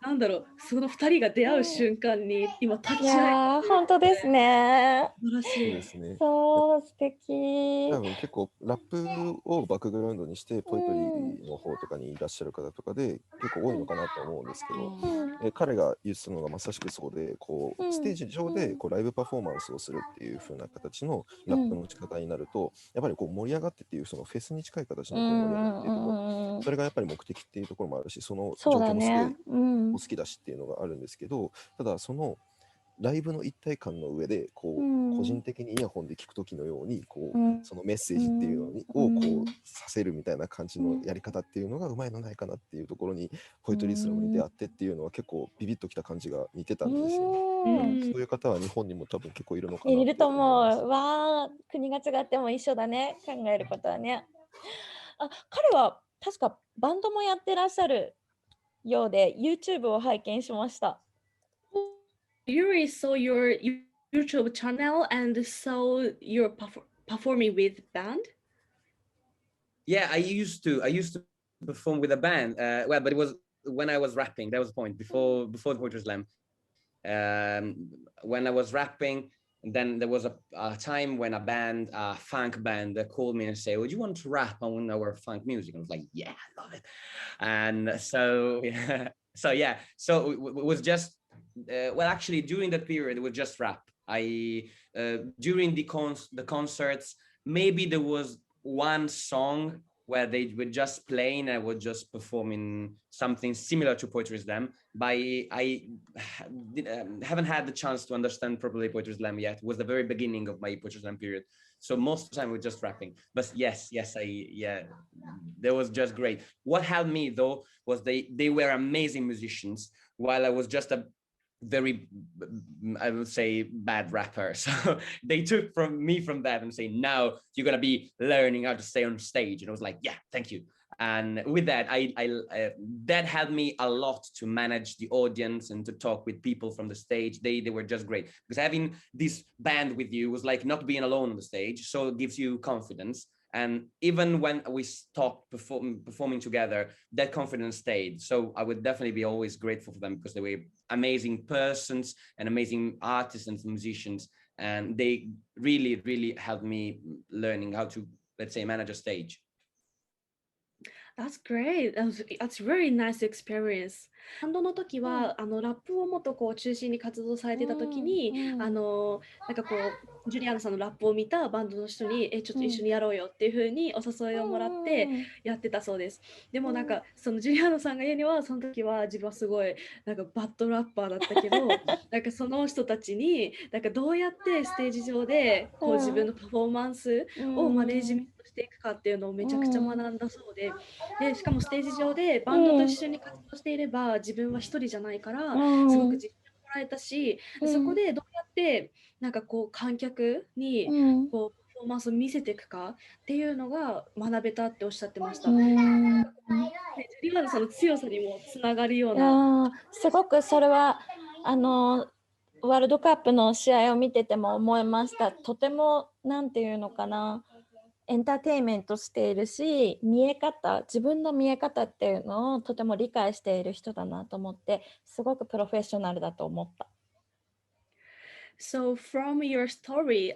なんだろう、その2人が出会う瞬間に今立ち会い、本当ですね。素晴らしいですね。そう素敵。多分結構ラップをバックグラウンドにしてポエトリーの方とかにいらっしゃる方とかで結構多いのかなと思うんですけど、彼が言ってたのがまさしくそうで、こうステージ上でこうライブパフォーマンスをするっていう風な形のラップの仕方になると、やっぱりこう盛り上がってっていうそのフェスに近い形のこう盛り上がってっていうところ、それがやっぱり目的っていうところもあるし、その状況もすごい好きだしっていうのがあるんですけど、ただそのライブの一体感の上でこう、個人的にイヤホンで聞く時のようにこう、そのメッセージっていうのをこうさせるみたいな感じのやり方っていうのがうまいのないかなっていうところにポエトリースラムに出会ってっていうのは結構ビビッときた感じが似てたんですよね。そういう方は日本にも多分結構いるのかな。いると思う。わあ、国が違っても一緒だね。考えることはね。彼は確かバンドもやってらっしゃるようで YouTube を拝見しました。You really saw your YouTube channel and saw your performing with band? Yeah, I used to perform with a band. Well, but it was when I was rapping. That was the point before the Poetry Slam. When I was rapping, and then there was a time when a band, a funk band, called me and said, "Would you want to rap on our funk music?" And I was like, "Yeah, I love it." And so, yeah, so it was just. Well, actually, during that period, it was just rap. During the concerts, maybe there was one song where they were just playing and I was just performing something similar to Poetry Slam. But I haven't had the chance to understand properly Poetry Slam yet. It was the very beginning of my Poetry Slam period. So most of the time we're just rapping. But yes, that was just great. What helped me though was they were amazing musicians while I was just a very, I would say, bad rapper. So they took from that and say, now you're gonna be learning how to stay on stage. And I was like, yeah, thank you. And with that, that helped me a lot to manage the audience and to talk with people from the stage. They were just great because having this band with you was like not being alone on the stage. So it gives you confidence. And even when we stopped performing together, that confidence stayed. So I would definitely be always grateful for them because they were amazing persons and amazing artists and musicians. And they really, really helped me learning how to, let's say, manage a stage. That's great. That's very nice experience. バンドの時は、ラップをもっとこう中心に活動されてた時に、なんかこうジュリアーノさんのラップを見たバンドの人にちょっと一緒にやろうよっていう風にお誘いをもらってやってたそうです。でもなんかそのジュリアーノさんが言うにはその時は自分はすごいなんかバッドラッパーだったけどなんかその人たちになんかどうやってステージ上でこう自分のパフォーマンスをマネージメントしていくかっていうのをめちゃくちゃ学んだそうで、しかもステージ上でバンドと一緒に活動していれば自分は一人じゃないからすごく自信をもらえたし、そこでどうやってなんかこう観客にこうパフォーマンスを見せていくかっていうのが学べたっておっしゃってました。ジュリアーノさんの強さにもつながるような。すごくそれはワールドカップの試合を見てても思いました。とてもなんていうのかな、エンターテインメントしているし、自分の見え方っていうのをとても理解している人だなと思って、すごくプロフェッショナルだと思った。So from your story,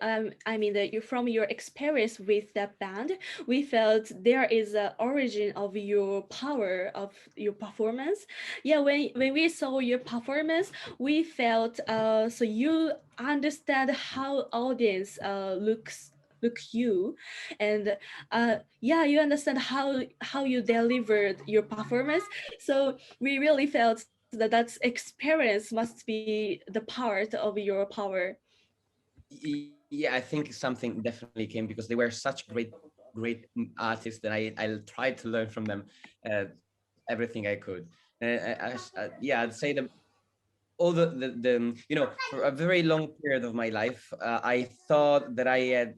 from your experience with that band, we felt there is an origin of your power of your performance. Yeah, when we saw your performance, we felt so you understand how audience look you, and you understand how you delivered your performance. So we really felt that experience must be the part of your power. Yeah, I think something definitely came because they were such great artists that I tried to learn from them everything I could. I'd say that all the for a very long period of my life, I thought that I had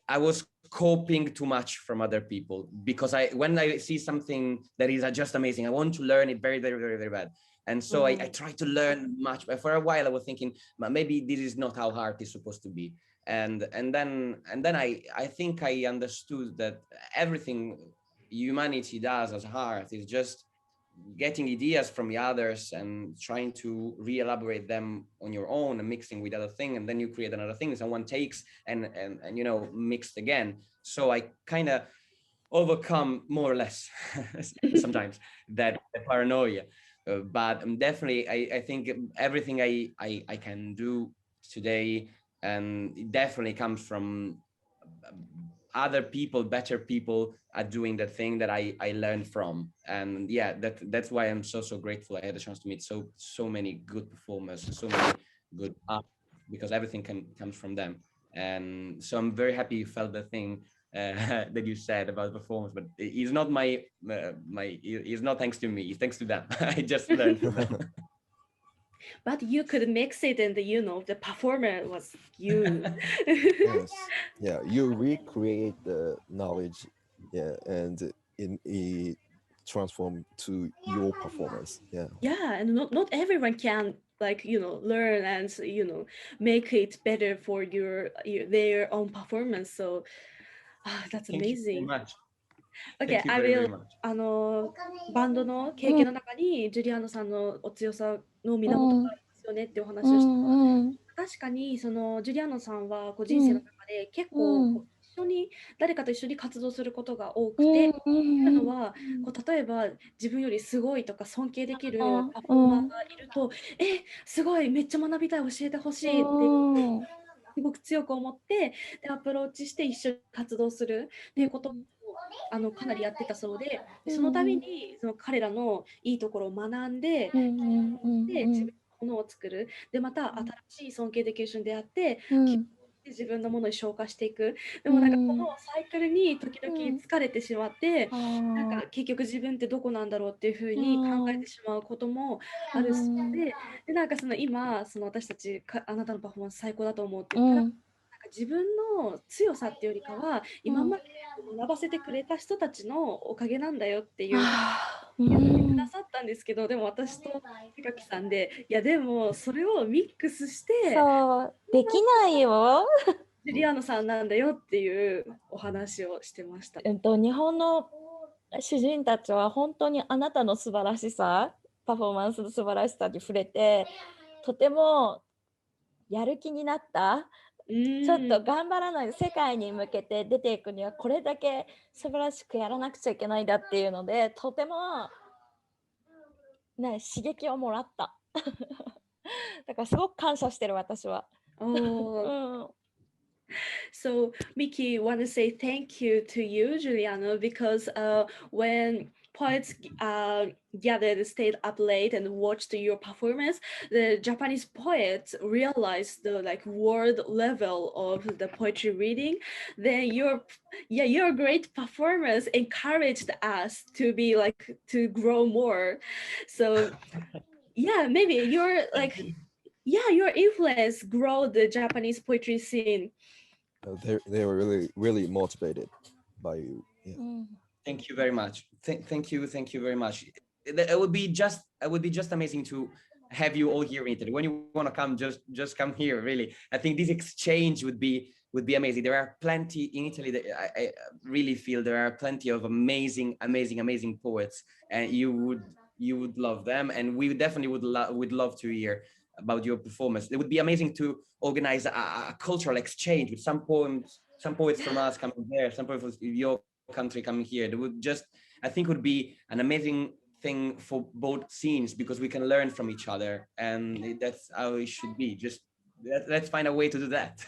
I was coping too much from other people because when I see something that is just amazing, I want to learn it very, very, very, very bad. And so I try to learn much, but for a while I was thinking maybe this is not how art is supposed to be. And then I think I understood that everything humanity does as art is just getting ideas from the others and trying to re-elaborate them on your own and mixing with other thing, and then you create another thing someone takes and mixed again. So I kind of overcome more or less sometimes that paranoia, but definitely I think everything I can do today, and it definitely comes from other people, better people are doing the thing that I learned from. And yeah, that's why I'm so grateful. I had a chance to meet so many good performers, so many good artists, because everything comes from them. And so I'm very happy you felt the thing that you said about performance, but it's not it's not thanks to me, it's thanks to them. I just learned from them. But you could mix it, and the performer was you. Yes. Yeah, you recreate the knowledge, yeah, and it transform to your performance. Yeah. Yeah, and not everyone can learn and make it better for their own performance. So that's Thank you very amazing. much. Okay, Thank you I very, will very much. バンドの経験の中にジュリアーノさんのお強さの源がありますよねってお話をして、確かにそのジュリアーノさんはこう人生の中で結構誰かと一緒に活動することが多くて、っていうのはこう例えば自分よりすごいとか尊敬できるパフォーマーがいると、すごいめっちゃ学びたい、教えてほしいってすごく強く思ってでアプローチして一緒に活動するっていうことをかなりやってたそうで、そのためにその彼らのいいところを学んで、で自分のものを作る、でまた新しい尊敬できる人に出会って、自分のものに消化していく。でもなんかこのサイクルに時々疲れてしまって、なんか結局自分ってどこなんだろうっていうふうに考えてしまうこともあるし、でなんかその今その私たちあなたのパフォーマンス最高だと思うって言ったら、なんか自分の強さっていうよりかは今まで学ばせてくれた人たちのおかげなんだよっていう言ってくださったんですけど、でも私と高木さんで、いやでもそれをミックスしてそうできないよジュリアーノさんなんだよっていうお話をしてました。日本の主人たちは本当にあなたの素晴らしさ、パフォーマンスの素晴らしさに触れて、とてもやる気になった。ちょっと頑張らない、世界に向けて出ていくにはこれだけ素晴らしくやらなくちゃいけないんだっていうので、とても、ね、刺激をもらっただからすごく感謝してる私は。So Miki want to say thank you to you, Giuliano, because when poets gathered, stayed up late and watched your performance, the Japanese poets realized the world level of the poetry reading. Then your great performance encouraged us to be to grow more. So yeah, maybe your influence grow the Japanese poetry scene. They were really motivated by you. Yeah. Thank you very much. Thank you very much. It would be just amazing to have you all here in Italy. When you want to come, just come here. Really, I think this exchange would be amazing. There are plenty in Italy that I really feel there are plenty of amazing poets, and you would love them, and we definitely would love to hear about your performance. It would be amazing to organize a cultural exchange with some poets from us coming there, some poets from your country coming here. It would I think would be an amazing thing for both scenes, because we can learn from each other, and that's how it should be. Let's find a way to do that.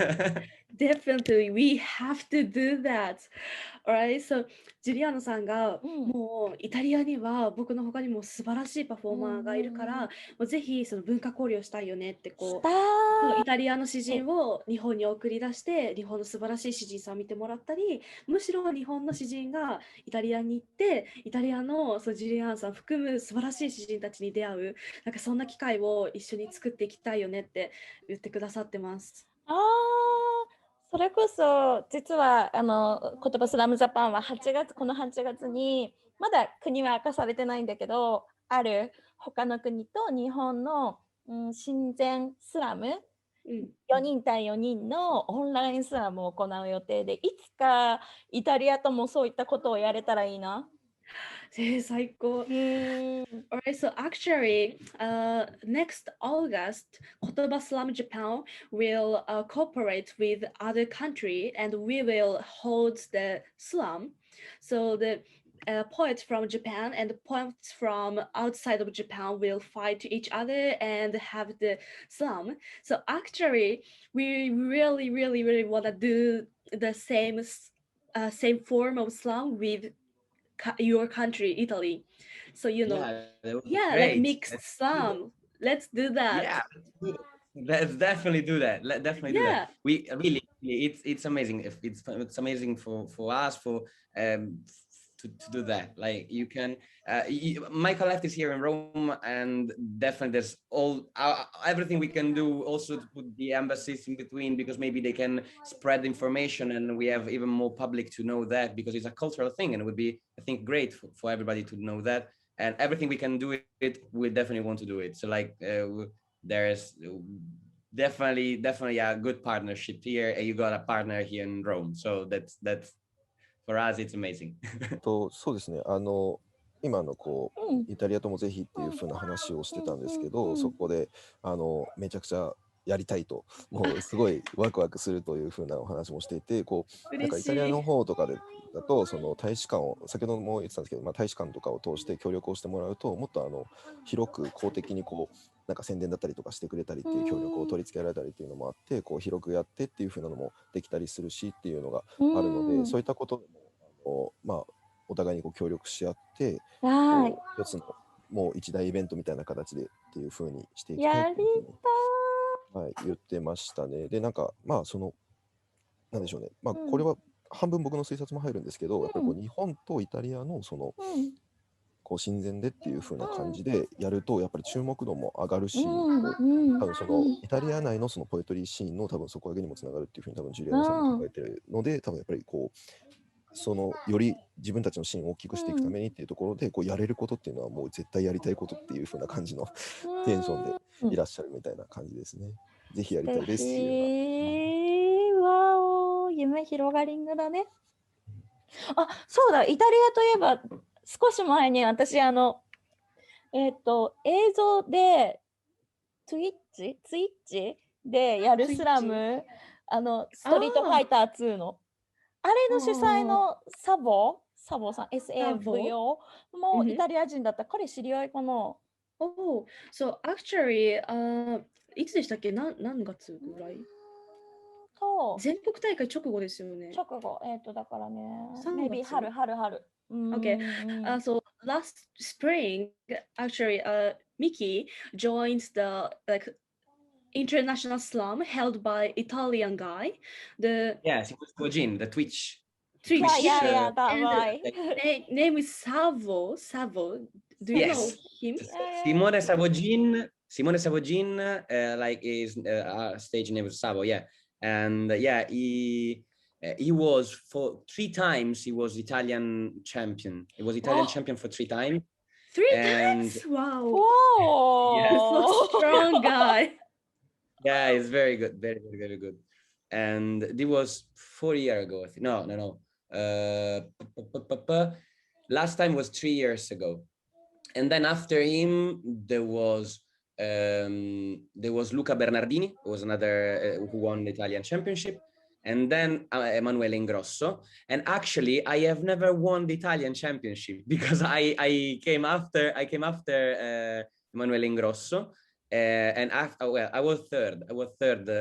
Definitely, we have to do that. Alright, so ジュリアーノさんが、もうイタリアには僕の他にも素晴らしいパフォーマーがいるから、もうぜひその文化交流をしたいよねってこうイタリアの詩人を日本に送り出して日本の素晴らしい詩人さんを見てもらったり、むしろ日本の詩人がイタリアに行ってイタリアのジュリアーノさん含む素晴らしい詩人たちに出会う、なんかそんな機会を一緒に作っていきたいよねって言ってくださってます。それこそ実は言葉スラムジャパンはこの8月にまだ国は明かされてないんだけど、ある他の国と日本の、親善スラム、4人対4人のオンラインスラムを行う予定で、いつかイタリアともそういったことをやれたらいいな。最高。Alright, so actually, next August, KOTOBA Slam Japan will cooperate with other country, and we will hold the slam. So poets from Japan and poets from outside of Japan will fight each other and have the slam. So actually, we really want to do the same form of slam with your country, Italy. So like mixed slam. Let's do that. Yeah, let's definitely do that. Definitely do that. We really, it's amazing. If it's amazing for us to do that. Like you can, Michael Left is here in Rome, and definitely there's everything we can do. Also to put the embassies in between, because maybe they can spread information, and we have even more public to know that, because it's a cultural thing, and it would be, I think, great for everybody to know that. And everything we can do it, we definitely want to do it. So like there's definitely a good partnership here, and you got a partner here in Rome. So that's for us, it's amazing. そうですね。今のイタリアともぜひっていう風な話をしてたんですけど、そこでめちゃくちゃやりたいと、もうすごいワクワクするという風なお話もしていて、なんかイタリアの方とかでだと、その大使館を先ほども言ってたんですけど、大使館とかを通して協力をしてもらうと、もっと広く公的になんか宣伝だったりとかしてくれたりっていう協力を取り付けられたりっていうのもあって、広くやってっていう風なのもできたりするしっていうのがあるので、そういったことでもお互いに協力し合って、一つのもう一大イベントみたいな形でっていう風にしていきたいっていうふうに言ってましたね。で、なんかなんでしょうね。これは半分僕の推察も入るんですけど、やっぱり日本とイタリアの親善でっていう風な感じでやると、やっぱり注目度も上がるし、多分イタリア内のポエトリーシーンの多分底上げにもつながるっていう風に多分ジュリアナさんも考えてるので、多分やっぱりより自分たちのシーンを大きくしていくためにっていうところでやれることっていうのはもう絶対やりたいことっていう風な感じのテンションでいらっしゃるみたいな感じですね。ぜひやりたいですっていうわお、夢広がりんぐだね。あ、そうだ、イタリアといえば少し前に私映像でツイッチでやるスラム、ストリートファイター2のあれの主催のサボさん SAVO もイタリア人だった。彼知り合いかな。Oh, so actually, いつでしたっけ？何月ぐらい？全国大会直後ですよね。直後、だからね、maybe 春。Okay, so last spring, actually, Miki joined the international slam held by Italian guy. Yes, it was Gojin, the Twitch. Yeah, that right. Name is Savo. Do you know him? Simone Savogin, like is stage name was Savo, yeah. And he was for 3 times. He was Italian champion. He was Italian champion for 3 times. 3 times? Wow. Whoa. Yeah. So strong guy. Yeah, he's very good. Very, very, very good. And it was 4 years ago. I think. No. Last time was 3 years ago. And then after him, there was Luca Bernardini, who was another who won the Italian championship. And then Emanuele Ingrosso. And actually, I have never won the Italian championship because I came after Emanuele Ingrosso. And I was third.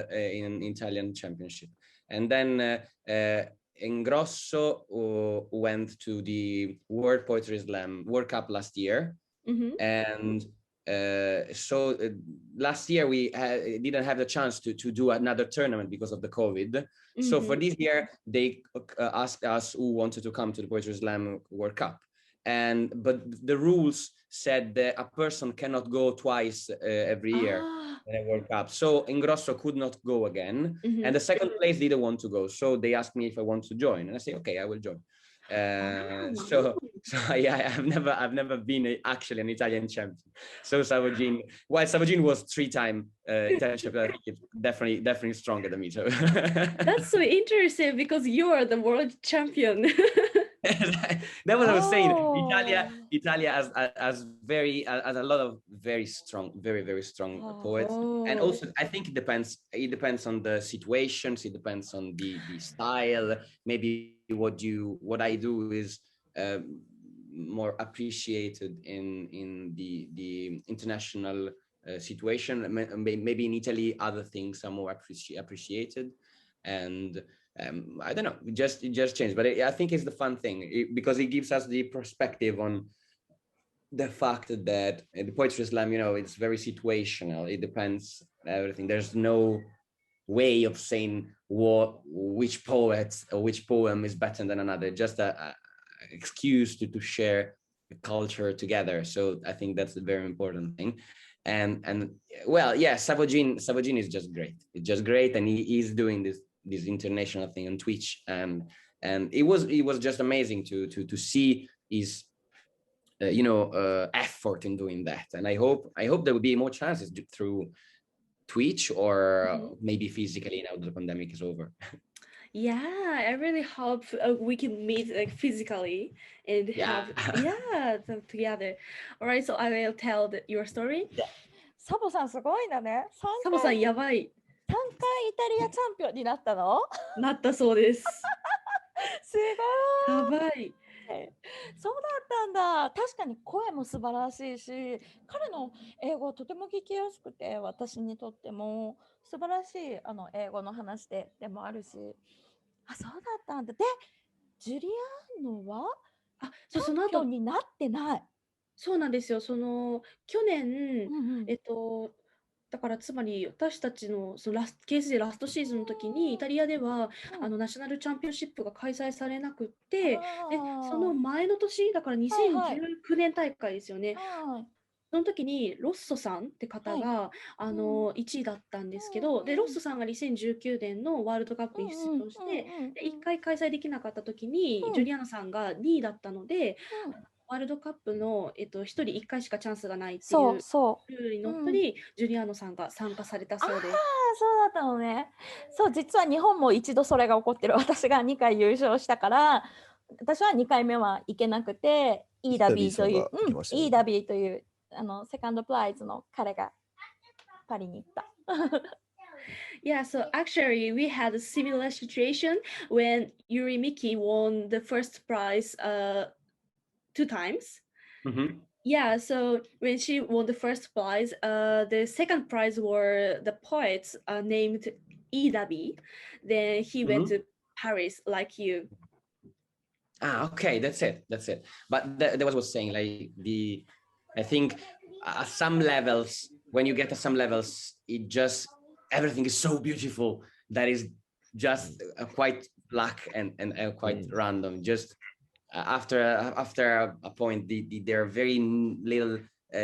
In Italian championship. And then Ingrosso went to the World Poetry Slam World Cup last year. And so last year we didn't have the chance to do another tournament because of the COVID. So for this year, they asked us who wanted to come to the Poetry Slam World Cup. But the rules said that a person cannot go twice every year in a World Cup. So Ingrosso could not go again. And the second place didn't want to go. So they asked me if I want to join. And I say, okay, I will join. So I've never been actually an Italian champion. So Savogin, while Savogin was 3-time Italian champion, I think it's definitely stronger than me. So that's so interesting because you are the world champion. That was what I was saying. Italia has a lot of very strong, very strong poets. And also I think it depends on the situations, it depends on the style. Maybe what I do is more appreciated in the international situation. Maybe in Italy, other things are more appreciated, and I don't know, it just changed. But I think it's the fun thing because it gives us the perspective on the fact that the poetry slam, it's very situational. It depends everything. There's no way of saying which poet or which poem is better than another. Just a excuse to share the culture together. So I think that's a very important thing. And well, yeah, Savogin is just great. It's just great, and he's doing this international thing on Twitch, and it was just amazing to see his effort in doing that. And I hope there will be more chances through Twitch or maybe physically now that the pandemic is over. Yeah, I really hope we can meet physically and have them together. All right, so I will tell your story. サボさんすごいんだね。サボさんやばい。3回イタリアチャンピオンになったの？なったそうです。すごい。やばい。そうだったんだ。確かに声も素晴らしいし、彼の英語はとても聞きやすくて、私にとっても素晴らしい英語の話でもあるし、あ、そうだったんだ。で、ジュリアーノはチャンピオンになってない。そうなんですよ。去年、だからつまり私たちのKSJラストシーズンの時にイタリアではナショナルチャンピオンシップが開催されなくって、でその前の年だから2019年大会ですよね。その時にロッソさんって方が、1位だったんですけど、でロッソさんが2019年のワールドカップに出場して、で1回開催できなかった時に、ジュリアーノさんが2位だったので、ワールドカップの、1人1回しかチャンスがないっていうルールにのっとり、ジュリアーノさんが参加されたそうです。そうだったのね。そう、実は日本も一度それが起こってる。私が2回優勝したから、私は2回目は行けなくて、イーダビーという、イーダビーというセカンドプライズの彼がパリに行った。Yeah, so actually we had a similar situation when Yuri Miki won the first prize 2 times. Yeah, so when she won the first prize, the second prize were the poets named Idabi. Then he went to Paris like you. Okay, that's it. But that was saying like I think at some levels, when you get to some levels, it just everything is so beautiful that is just quite luck and quite random. Just after a point, there are very little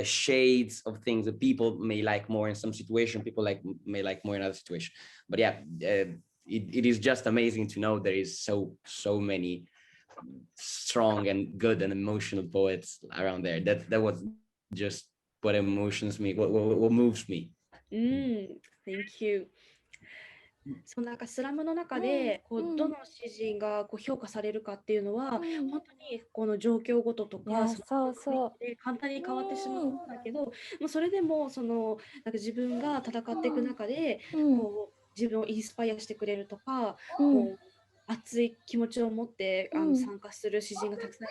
shades of things that people may like more in some situation, people may like more in other situation. But yeah, it is just amazing to know there is so many strong and good and emotional poets around there. That was just what emotions me, what moves me. Thank you. そうなんかスラムの中でどの詩人が評価されるかっていうのは、本当にこの状況ごととか簡単に変わってしまうんだけど、それでもなんか自分が戦っていく中で自分をインスパイアしてくれるとか、熱い気持ちを持って参加する詩人がたくさんい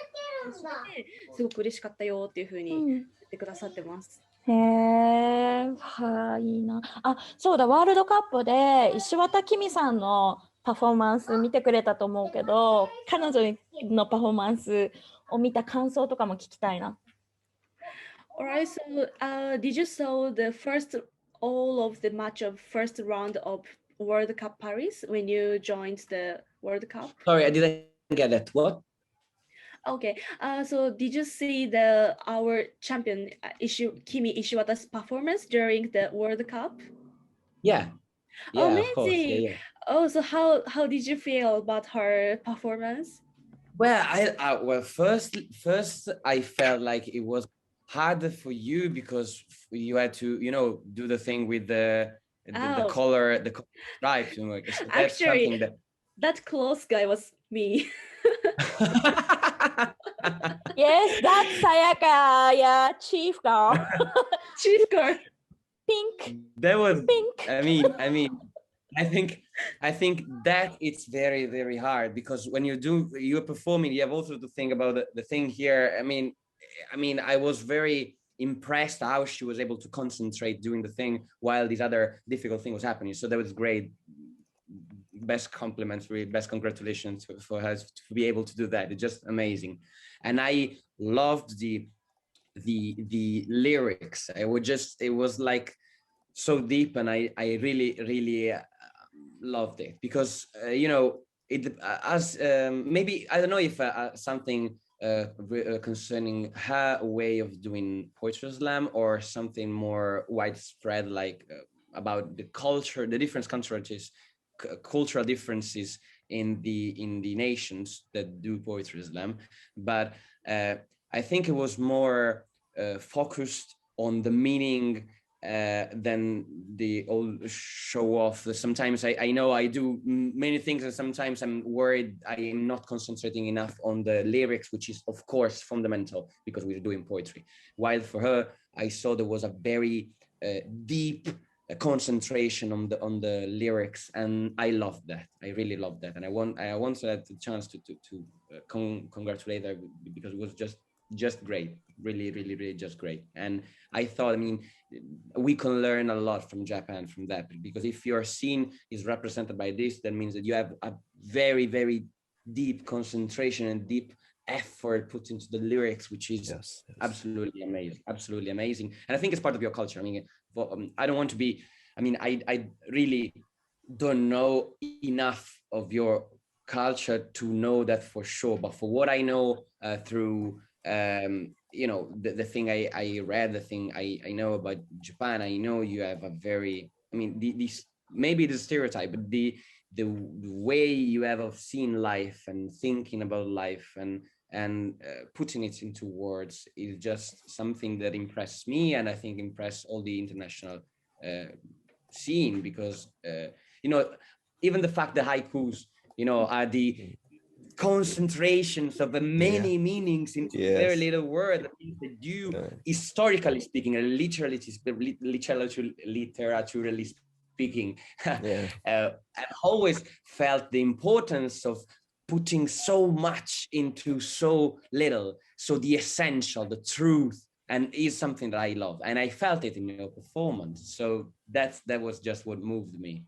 て、すごく嬉しかったよっていうふうに言ってくださってます。へえ、はい、いいな。あ、そうだ、ワールドカップで石渡紀美さんのパフォーマンス見てくれたと思うけど、彼女のパフォーマンスを見た感想とかも聞きたいな。Alright, so did you saw all of the match of first round of World Cup Paris when you joined the World Cup? Sorry, I didn't get that. What? Okay, so did you see our champion Kimi Ishiwata's performance during the World Cup? Yeah. Amazing. Of course. Yeah. Oh, so how did you feel about her performance? Well, first I felt like it was harder for you because you had to, do the thing with the color, the stripes. Actually, that close guy was me. Yes, that's Sayaka. Yeah, chief girl. Chief girl. Pink. That was pink. I mean, I think that it's very, very hard because when you're performing, you have also to think about the thing here. I mean, I was very impressed how she was able to concentrate doing the thing while this other difficult thing was happening. So that was great. Best compliments, really, best congratulations for her to be able to do that. It's just amazing. And I loved the lyrics. It was like so deep, and I really loved it because it as maybe I don't know if something concerning her way of doing poetry slam or something more widespread, like about the culture, the different cultural differences in the nations that do poetry slam. But I think it was more focused on the meaning than the old show off. Sometimes I know I do many things, and sometimes I'm worried I am not concentrating enough on the lyrics, which is of course fundamental because we're doing poetry. While for her, I saw there was a very deep concentration on the lyrics, and I loved that. I really loved that, and I wanted the chance to congratulate her because it was just great, really just great. And I thought, I mean, we can learn a lot from Japan from that, because if your scene is represented by this, that means that you have a very, very deep concentration and deep effort put into the lyrics, which is absolutely amazing. And I think it's part of your culture. I mean, I don't want to be, I mean, I really don't know enough of your culture to know that for sure, but for what I know through the thing I read, the thing I know about Japan, I know you have a very, I mean, these maybe the stereotype, but the way you have of seeing life and thinking about life and putting it into words is just something that impressed me, and I think impressed all the international scene, because even the fact the haikus are the concentrations of the many meanings into very little word, that means that you historically speaking and literally speaking I've always felt the importance of putting so much into so little, so the essential, the truth, and is something that I love, and I felt it in your performance. So that was just what moved me.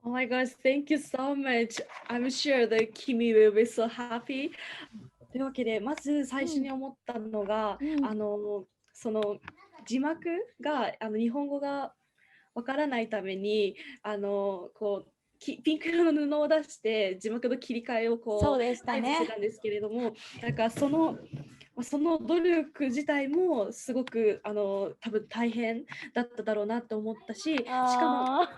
Oh my gosh, thank you so much. I'm sure that Kimi will be so happy. というわけで、まず最初に思ったのが、その字幕が日本語がわからないためにこうピンク色の布を出して字幕の切り替えをそうでしたね。してたんですけれども、なんかその努力自体もすごく多分大変だっただろうなと思ったし、しか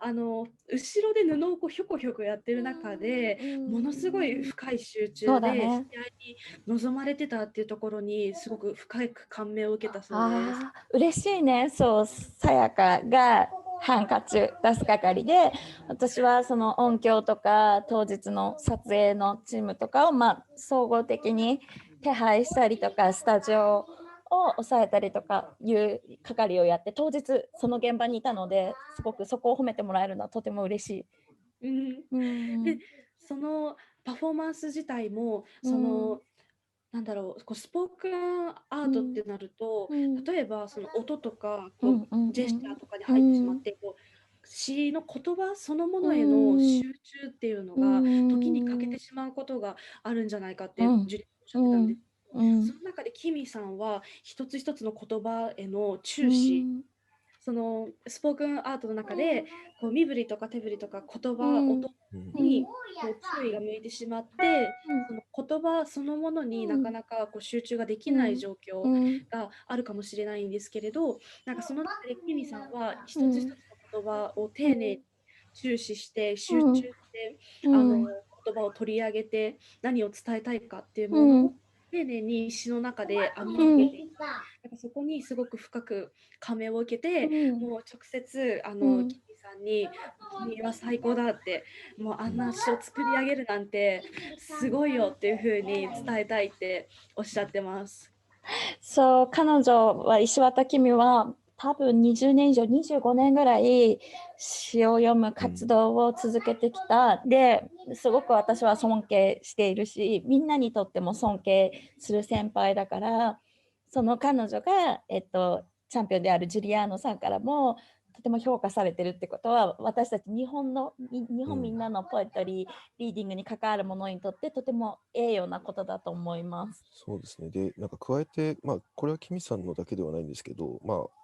も後ろで布をこうひょこひょこやってる中で、ものすごい深い集中で試合に臨まれてたっていうところにすごく深く感銘を受けたそうです。嬉しいね。そう、さやかがハンカチ出す係で、私はその音響とか当日の撮影のチームとかを総合的に手配したりとか、スタジオを抑えたりとかいう係をやって、当日その現場にいたので、すごくそこを褒めてもらえるのはとても嬉しい。で、そのパフォーマンス自体もなんだろう、こうスポークンアートってなると、例えばその音とかジェスチャーとかに入ってしまって、詩の言葉そのものへの集中っていうのが時に欠けてしまうことがあるんじゃないかってジュリアおっしゃってたんです。その中でキミさんは一つ一つの言葉への注視、そのスポークンアートの中でこう身振りとか手振りとか言葉、音にこう注意が向いてしまって、その言葉そのものになかなかこう集中ができない状況があるかもしれないんですけれど、なんかその中でキミさんは一つ一つの言葉を丁寧に注視して集中して言葉を取り上げて何を伝えたいかっていうものを丁寧に詩の中で編み上げていた。そこにすごく深く感銘を受けて、もう直接キミさんに君は最高だって、もうあんな詩を作り上げるなんてすごいよっていうふうに伝えたいっておっしゃってます。そう、彼女は石渡君は多分20年以上、25年ぐらい詩を読む活動を続けてきた。ですごく私は尊敬しているし、みんなにとっても尊敬する先輩だから、その彼女が、チャンピオンであるジュリアーノさんからもとても評価されてるってことは、私たち日本みんなのポエトリー、リーディングに関わるものにとってとても栄誉なことだと思います。そうですね。で、なんか加えて、これはキミさんのだけではないんですけど、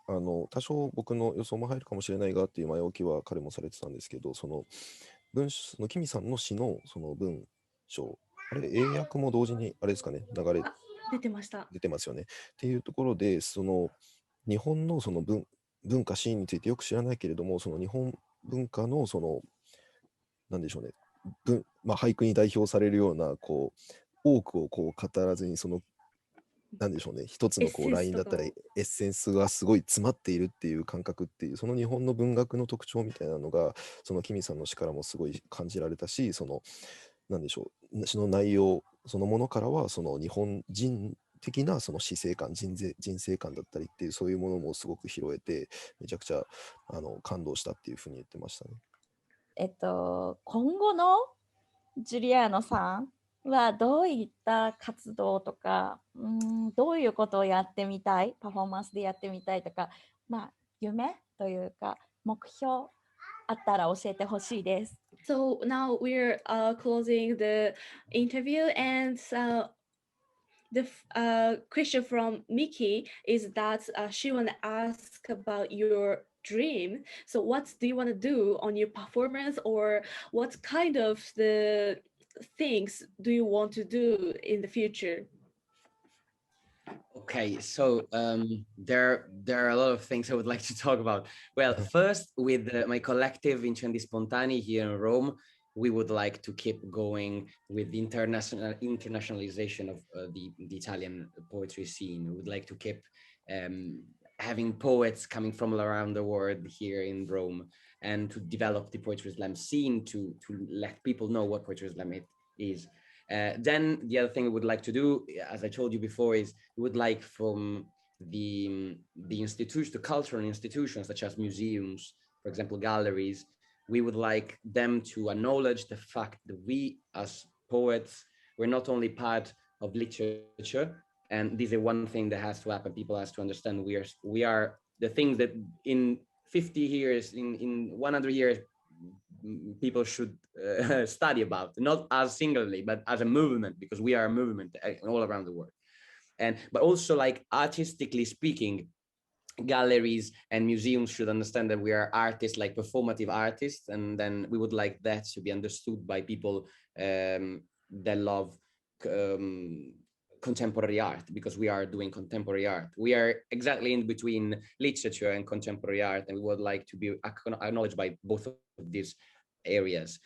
多少僕の予想も入るかもしれないがっていう前置きは彼もされてたんですけど、そのキミさんの詩のその文章、あれ、英訳も同時に、あれですかね、出てました。出てますよね。っていうところで、その日本のその文化、詩についてよく知らないけれども、その日本文化のその、なんでしょうね、俳句に代表されるような、こう、多くをこう語らずに、その、なんでしょうね、一つのこうラインだったり、エッセンスがすごい詰まっているっていう感覚っていう、その日本の文学の特徴みたいなのが、そのキミさんの詩からもすごい感じられたし、その、なんでしょう、詩の内容そのものからは、その日本人的なその死生観、人生観だったりっていう、そういうものもすごく拾えて、めちゃくちゃ感動したっていうふうに言ってましたね。今後のジュリアーノさんはどういった活動とか、どういうことをやってみたい、パフォーマンスでやってみたいとか、夢というか目標あったら教えてほしいです。So now we're closing the interview, and the question from Miki is that she want to ask about your dream. So what do you want to do on your performance, or what kind of the things do you want to do in the future? Okay, so there are a lot of things I would like to talk about. Well, first, with my collective Incendi Spontani here in Rome, we would like to keep going with the internationalization of the Italian poetry scene. We would like to keep having poets coming from around the world here in Rome, and to develop the poetry slam scene, to let people know what poetry slam is. Then the other thing we would like to do, as I told you before, is we would like from the institutions, the cultural institutions such as museums, for example, galleries, we would like them to acknowledge the fact that we as poets, we're not only part of literature, and this is one thing that has to happen. People has to understand we are the things that in 50 years, in 100 years, people should study about, not as singularly, but as a movement, because we are a movement all around the world. But also, like, artistically speaking, galleries and museums should understand that we are artists, like performative artists, and then we would like that to be understood by people that love contemporary art, because we are doing contemporary art. We are exactly in between literature and contemporary art, and we would like to be acknowledged by both of these areas.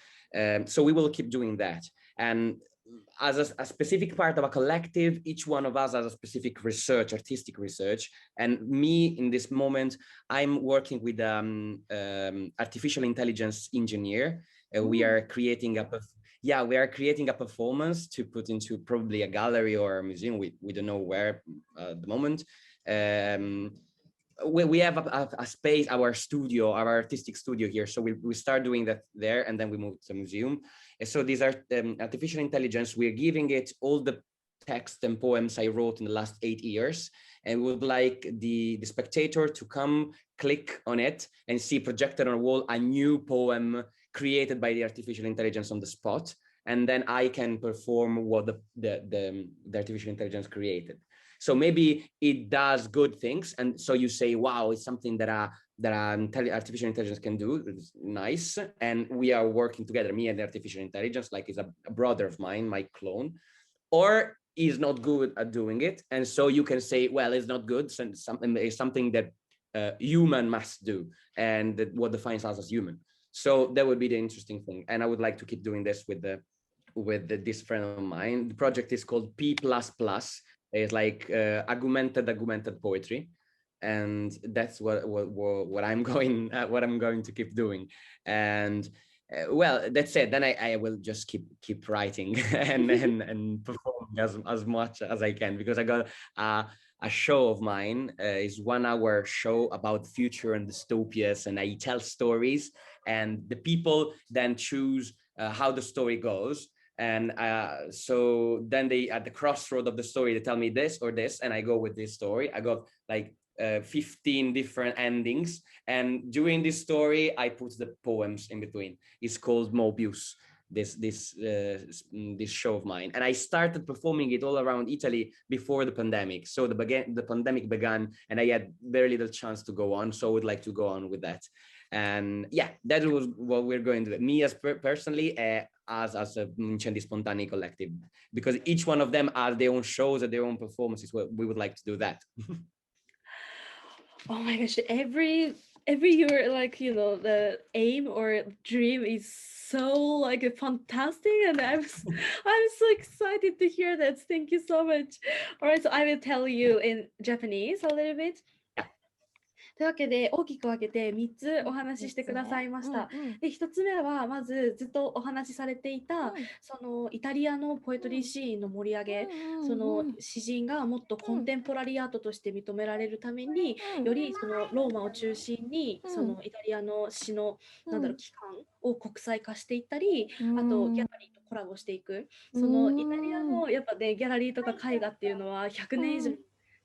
So we will keep doing that. And as a specific part of a collective, each one of us has a specific research, artistic research. And me, in this moment, I'm working with artificial intelligence engineer. We are creating a performance to put into probably a gallery or a museum. We don't know where at the moment. We have a space, our studio, our artistic studio here. So we start doing that there, and then we move to the museum. And so these are artificial intelligence. We're giving it all the text and poems I wrote in the last 8 years. And we would like the spectator to come, click on it, and see projected on a wall a new poem created by the artificial intelligence on the spot. And then I can perform what the artificial intelligence created. So maybe it does good things, and so you say, "Wow, it's something that artificial intelligence can do. It's nice." And we are working together, me and the artificial intelligence, like it's a brother of mine, my clone, or is not good at doing it, and so you can say, "Well, it's not good. So it's something that human must do, and that what defines us as human." So that would be the interesting thing, and I would like to keep doing this with this friend of mine. The project is called P++. It's like augmented poetry, and that's what I'm going to keep doing. And well, that's it. Then I will just keep writing and performing as much as I can, because I got a show of mine. Is 1 hour show about future and dystopias, and I tell stories, and the people then choose how the story goes. And so then they, at the crossroad of the story, they tell me this or this, and I go with this story. I got like 15 different endings, and during this story I put the poems in between. It's called Mobius, this show of mine, and I started performing it all around Italy before the pandemic. So the pandemic began, and I had very little chance to go on, so I would like to go on with that. And yeah, that was what we're going to do. Me as personally, as a Incendi Spontanei collective, because each one of them has their own shows and their own performances. We would like to do that. Oh my gosh, every year, like, you know, the aim or dream is so like fantastic, and I'm so excited to hear that. Thank you so much. All right, so I will tell you in Japanese a little bit. というわけで大きく分けて3つお話ししてくださいました。で、1つ目はまずずっとお話しされていた、そのイタリアのポエトリーシーンの盛り上げ、その詩人がもっとコンテンポラリーアートとして認められるために、よりそのローマを中心にそのイタリアの詩の機関を国際化していったり、あとギャラリーとコラボしていく。そのイタリアのやっぱね、ギャラリーとか絵画っていうのは100年以上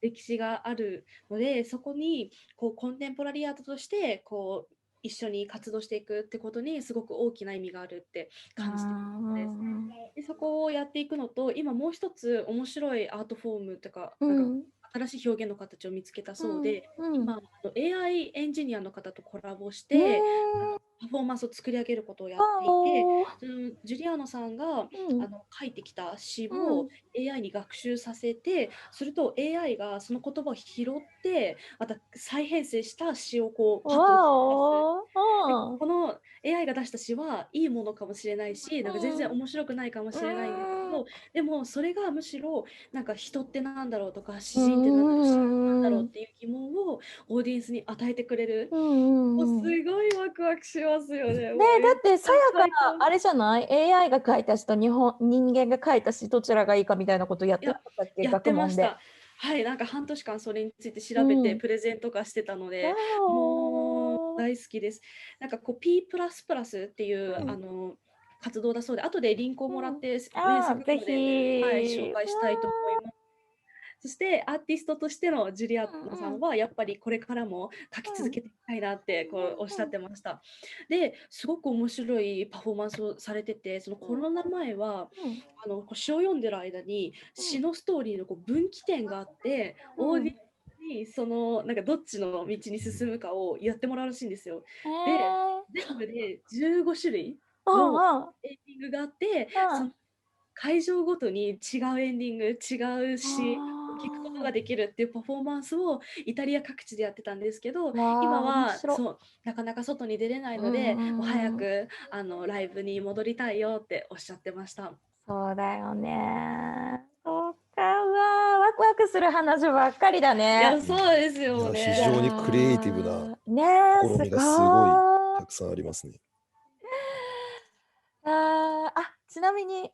歴史があるので、そこにこうコンテンポラリーアートとしてこう一緒に活動していくってことにすごく大きな意味があるって感じているんです。で、そこをやっていくのと、今もう一つ面白いアートフォームとか、なんか新しい表現の形を見つけたそうで、今AI エンジニアの方とコラボしてパフォーマンスを作り上げることをやっていて、そのジュリアーノさんが書いてきた詩を AI に学習させて、すると AI がその言葉を拾ってまた再編成した詩をこうパッと出す。この AI が出した詩はいいものかもしれないし、なんか全然面白くないかもしれないんだけど、でもそれがむしろなんか人ってなんだろうとか詩人ってなんだろうっていう疑問をオーディエンスに与えてくれる。もうすごいワクワクしますよね。ね、だってさやかあれじゃない？ AI が書いた詩と人間が書いた詩どちらがいいかみたいなことやってなかったっけ？やってました。はい、なんか半年間それについて調べてプレゼントがしてたので、もう大好きです。なんかこう P++ っていう活動だそうで、後でリンクをもらって、ぜひ、はい、紹介したいと思います。そしてアーティストとしてのジュリアーノさんはやっぱりこれからも書き続けていきたいなってこうおっしゃってました。ですごく面白いパフォーマンスをされてて、そのコロナ前は詩を読んでる間に詩のストーリーのこう分岐点があって、オーディエンスにそのなんかどっちの道に進むかをやってもらうらしいんですよ。で、全部で15種類のエンディングがあって、その会場ごとに違うエンディング、違う詩を聞くことができるっていうパフォーマンスをイタリア各地でやってたんですけど、今はそうなかなか外に出れないので、もう早くライブに戻りたいよっておっしゃってました。そうだよね。そうか、ワクワクする話ばっかりだね。いや、そうですよね。非常にクリエイティブな試みがすごいたくさんありますね。ちなみに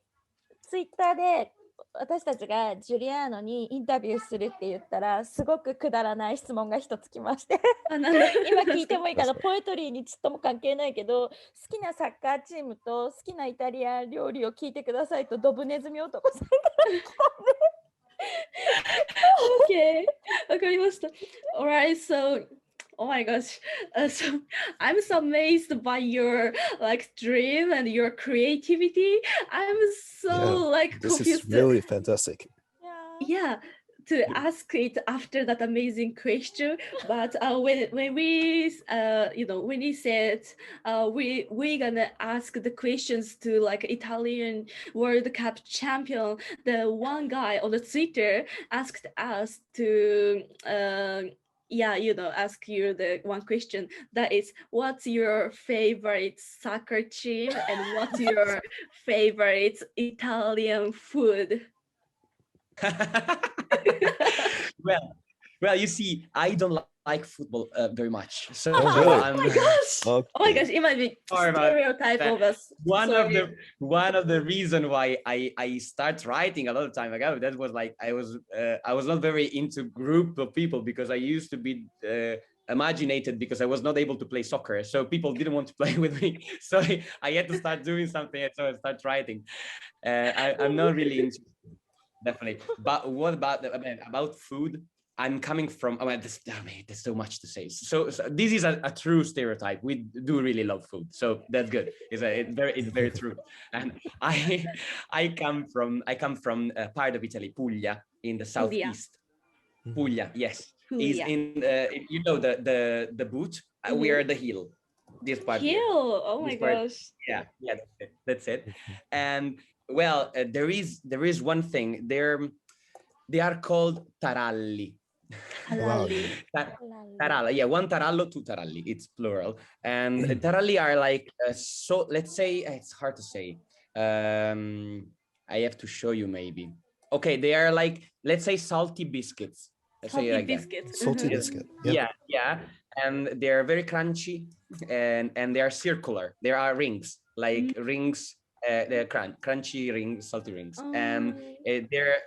ツイッターで私たちがジュリアーノにインタビューするって言ったらすごくくだらない質問が一つ来まして今聞いてもいいかな。ポエトリーにちっとも関係ないけど好きなサッカーチームと好きなイタリア料理を聞いてくださいとドブネズミ男さんから来たんでOK わかりました。 Alright, so oh my gosh, so I'm so amazed by your like dream and your creativity. I'm so like this confused. Is really fantastic. Yeah, to ask it after that amazing question, but when we when he said we gonna ask the questions to like Italian World Cup champion, the one guy on the Twitter asked us to ask you the one question that is, what's your favorite soccer team and what's your favorite Italian food? Well, you see, I don't like football very much. So really? Oh my gosh! Oh my gosh! It might be Sorry about stereotype that. of us. one Sorry. of the reason why I start writing a lot of time ago, that was like I was not very into group of people, because I used to be imaginated because I was not able to play soccer, so people didn't want to play with me, so I had to start doing something, and so I start writing. I'm not really into, definitely. But what about food? I'm coming from, there's so much to say. So this is a true stereotype. We do really love food, so that's good. It's very true. And I come from a part of Italy, Puglia, in the southeast. Puglia, yes, is in the boot. We are the hill. This part. Hill. Here. Oh my This part, gosh. yeah, that's it. And well, there is one thing. They are called Taralli. Taralli. Taralli, yeah, one tarallo, two taralli, it's plural. And taralli are like, so let's say, it's hard to say. I have to show you maybe. Okay, they are like, let's say salty biscuits. Salty like biscuits. Salty biscuit. Yeah. And they're very crunchy, and they are circular. There are rings, like rings, they're crunchy rings, salty rings. And they're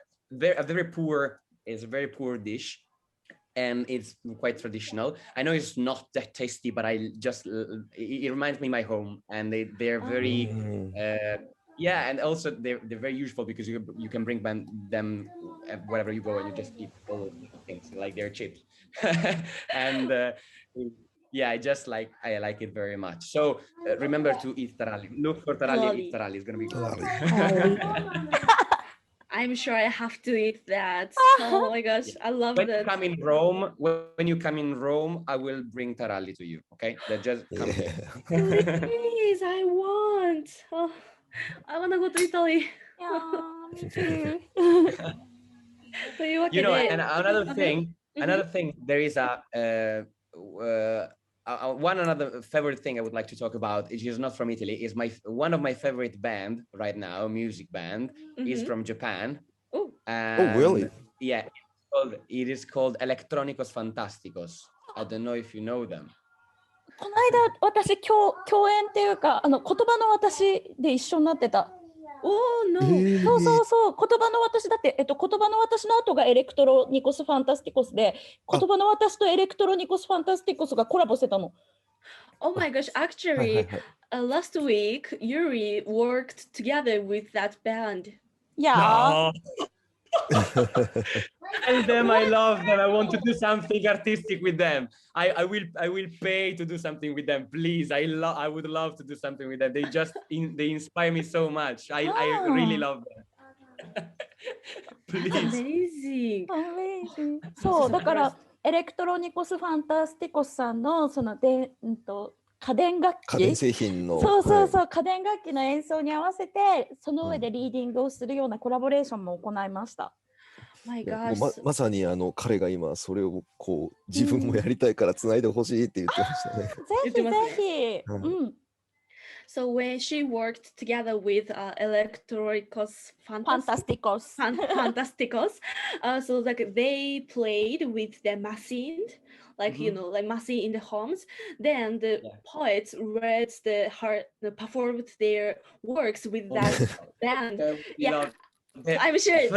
a very poor dish. And it's quite traditional. I know it's not that tasty, but it reminds me of my home, and they're very yeah, and also they're very useful because you can bring them wherever you go, and you just eat all of things, like they're chips. And yeah, I like it very much. So remember to eat taralli. Look for taralli. Eat taralli. It's gonna be good. I'm sure I have to eat that. Oh my gosh, I love when that. When you come in Rome, I will bring taralli to you. Okay, that just come here. Please, I want. Oh, I want to go to Italy. Yeah, me too. And another thing, there is another favorite thing I would like to talk about, which is not from Italy, is one of my favorite band right now, music band, is from Japan. Oh, really? Yeah, it is called Electronicos Fantasticos. I don't know if you know them. この間私共演っていうか言葉の私で一緒になってた。Oh no. そう言葉の私だって言葉の私の後がエレクトロニコスファンタスティコスで言葉の私とエレクトロニコスファンタスティコスがコラボしてたの。Oh my gosh, actually, last week Yuri worked together with that band. Yeah. Tell them I love them. I want to do something artistic with them. I will pay to do something with them. Please, I would love to do something with them. They inspire me so much. I really love them. Please. Amazing. そうだからエレクトロニコスファンタスティコスさんのその家電楽器、家電製品のそう家電楽器の演奏に合わせてその上でリーディングをするようなコラボレーションも行いました。まさに彼が今それをこう自分もやりたいからつないでほしいって言ってましたね。ぜひ。So when she worked together with Electronicos Fantasticos, so like they played with the machine, like like machine in the homes. Then the poets read performed their works with that band. I'm sure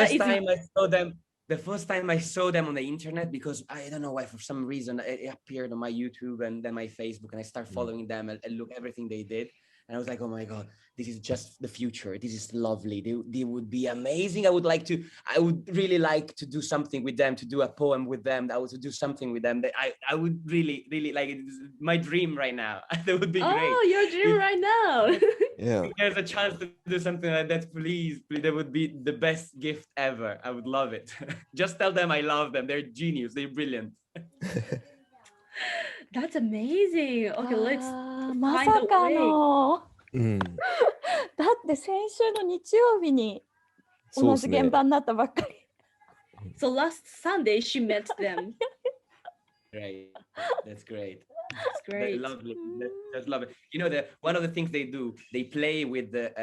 the first time I saw them on the internet, because I don't know why, for some reason it appeared on my YouTube and then my Facebook, and I started following them and look everything they did. And I was like, oh my God, this is just the future. This is lovely. They would be amazing. I would really like to do something with them, to do a poem with them. I would to do something with them. I would really, really like it. It's my dream right now. That would be great. Oh, your dream right now. Yeah. If there's a chance to do something like that, please, that would be the best gift ever. I would love it. Just tell them I love them. They're genius. They're brilliant. That's amazing. Okay, let's まさかの。だって先週の日曜日に同じ現場になったばっかり。So last Sunday she met them. Great. That's great. That's great. Lovely. Just love it. One of the things they do, they play with the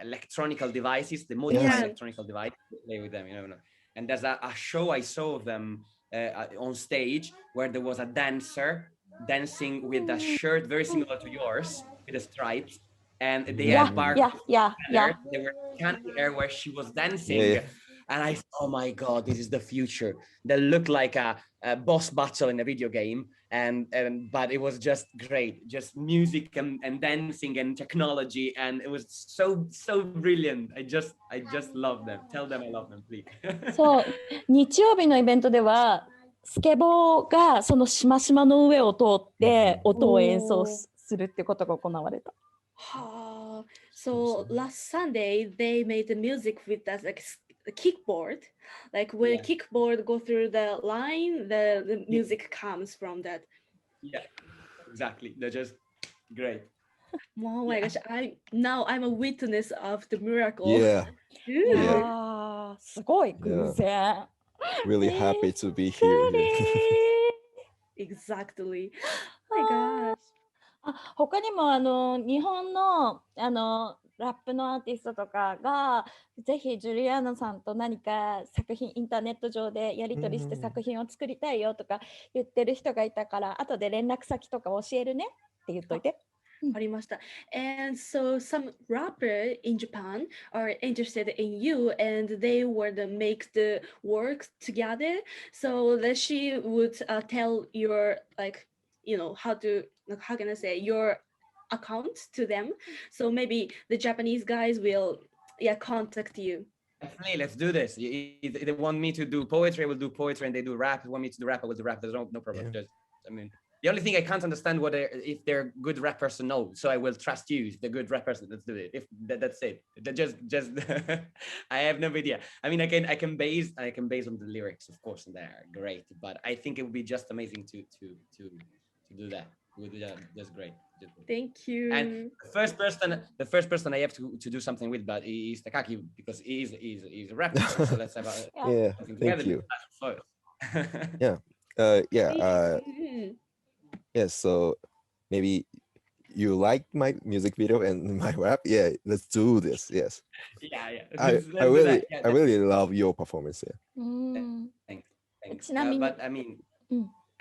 electronical devices, the modern electronical devices. They play with them. And there's a show I saw of them on stage where there was a dancer dancing with a shirt very similar to yours with the stripes, and they had bark together. They were chanting her where she was dancing. And I thought, oh my God, this is the future. That looked like a boss battle in a video game, but it was just great, just music and dancing and technology, and it was so brilliant. I just love them. Tell them I love them, please. そう、日曜日のイベントではスケボーがそのしましまの上を通って音を演奏するってことが行われた。So last Sunday they made the music with that like the kickboard, like when kickboard go through the line, the music comes from that. Yeah, exactly. They're just great. Oh my gosh, I'm a witness of the miracle. Yeah. すごい偶然。Really happy to be here. Exactly. Oh my gosh. 他にも日本のラップのアーティストとかがぜひジュリアーノさんと何か作品インターネット上でやり取りして作品を作りたいよとか言ってる人がいたから後で連絡先とか教えるねって言っといて。ありました。And so some rapper in Japan are interested in you and they would make the work together so that she would tell your like how can I say your account to them, so maybe the Japanese guys will contact you. Definitely, let's do this. If they want me to do poetry, I will do poetry, and they do rap. If they want me to do rap, I will do rap. There's no problem. Just, the only thing I can't understand if they're good rap person. No, so I will trust you. If they're good rap person, let's do it. If that's it. Just I have no idea. I mean, I can base on the lyrics, of course, and they're great. But I think it would be just amazing to do that. That's great. Thank you. And the first person I have to do something with, but is Takaki because he's a rapper. So let's have something together. Thank you. Yes. So maybe you like my music video and my rap. Yeah, let's do this. Yes. Yeah. I really love your performance. Thanks. But I mean.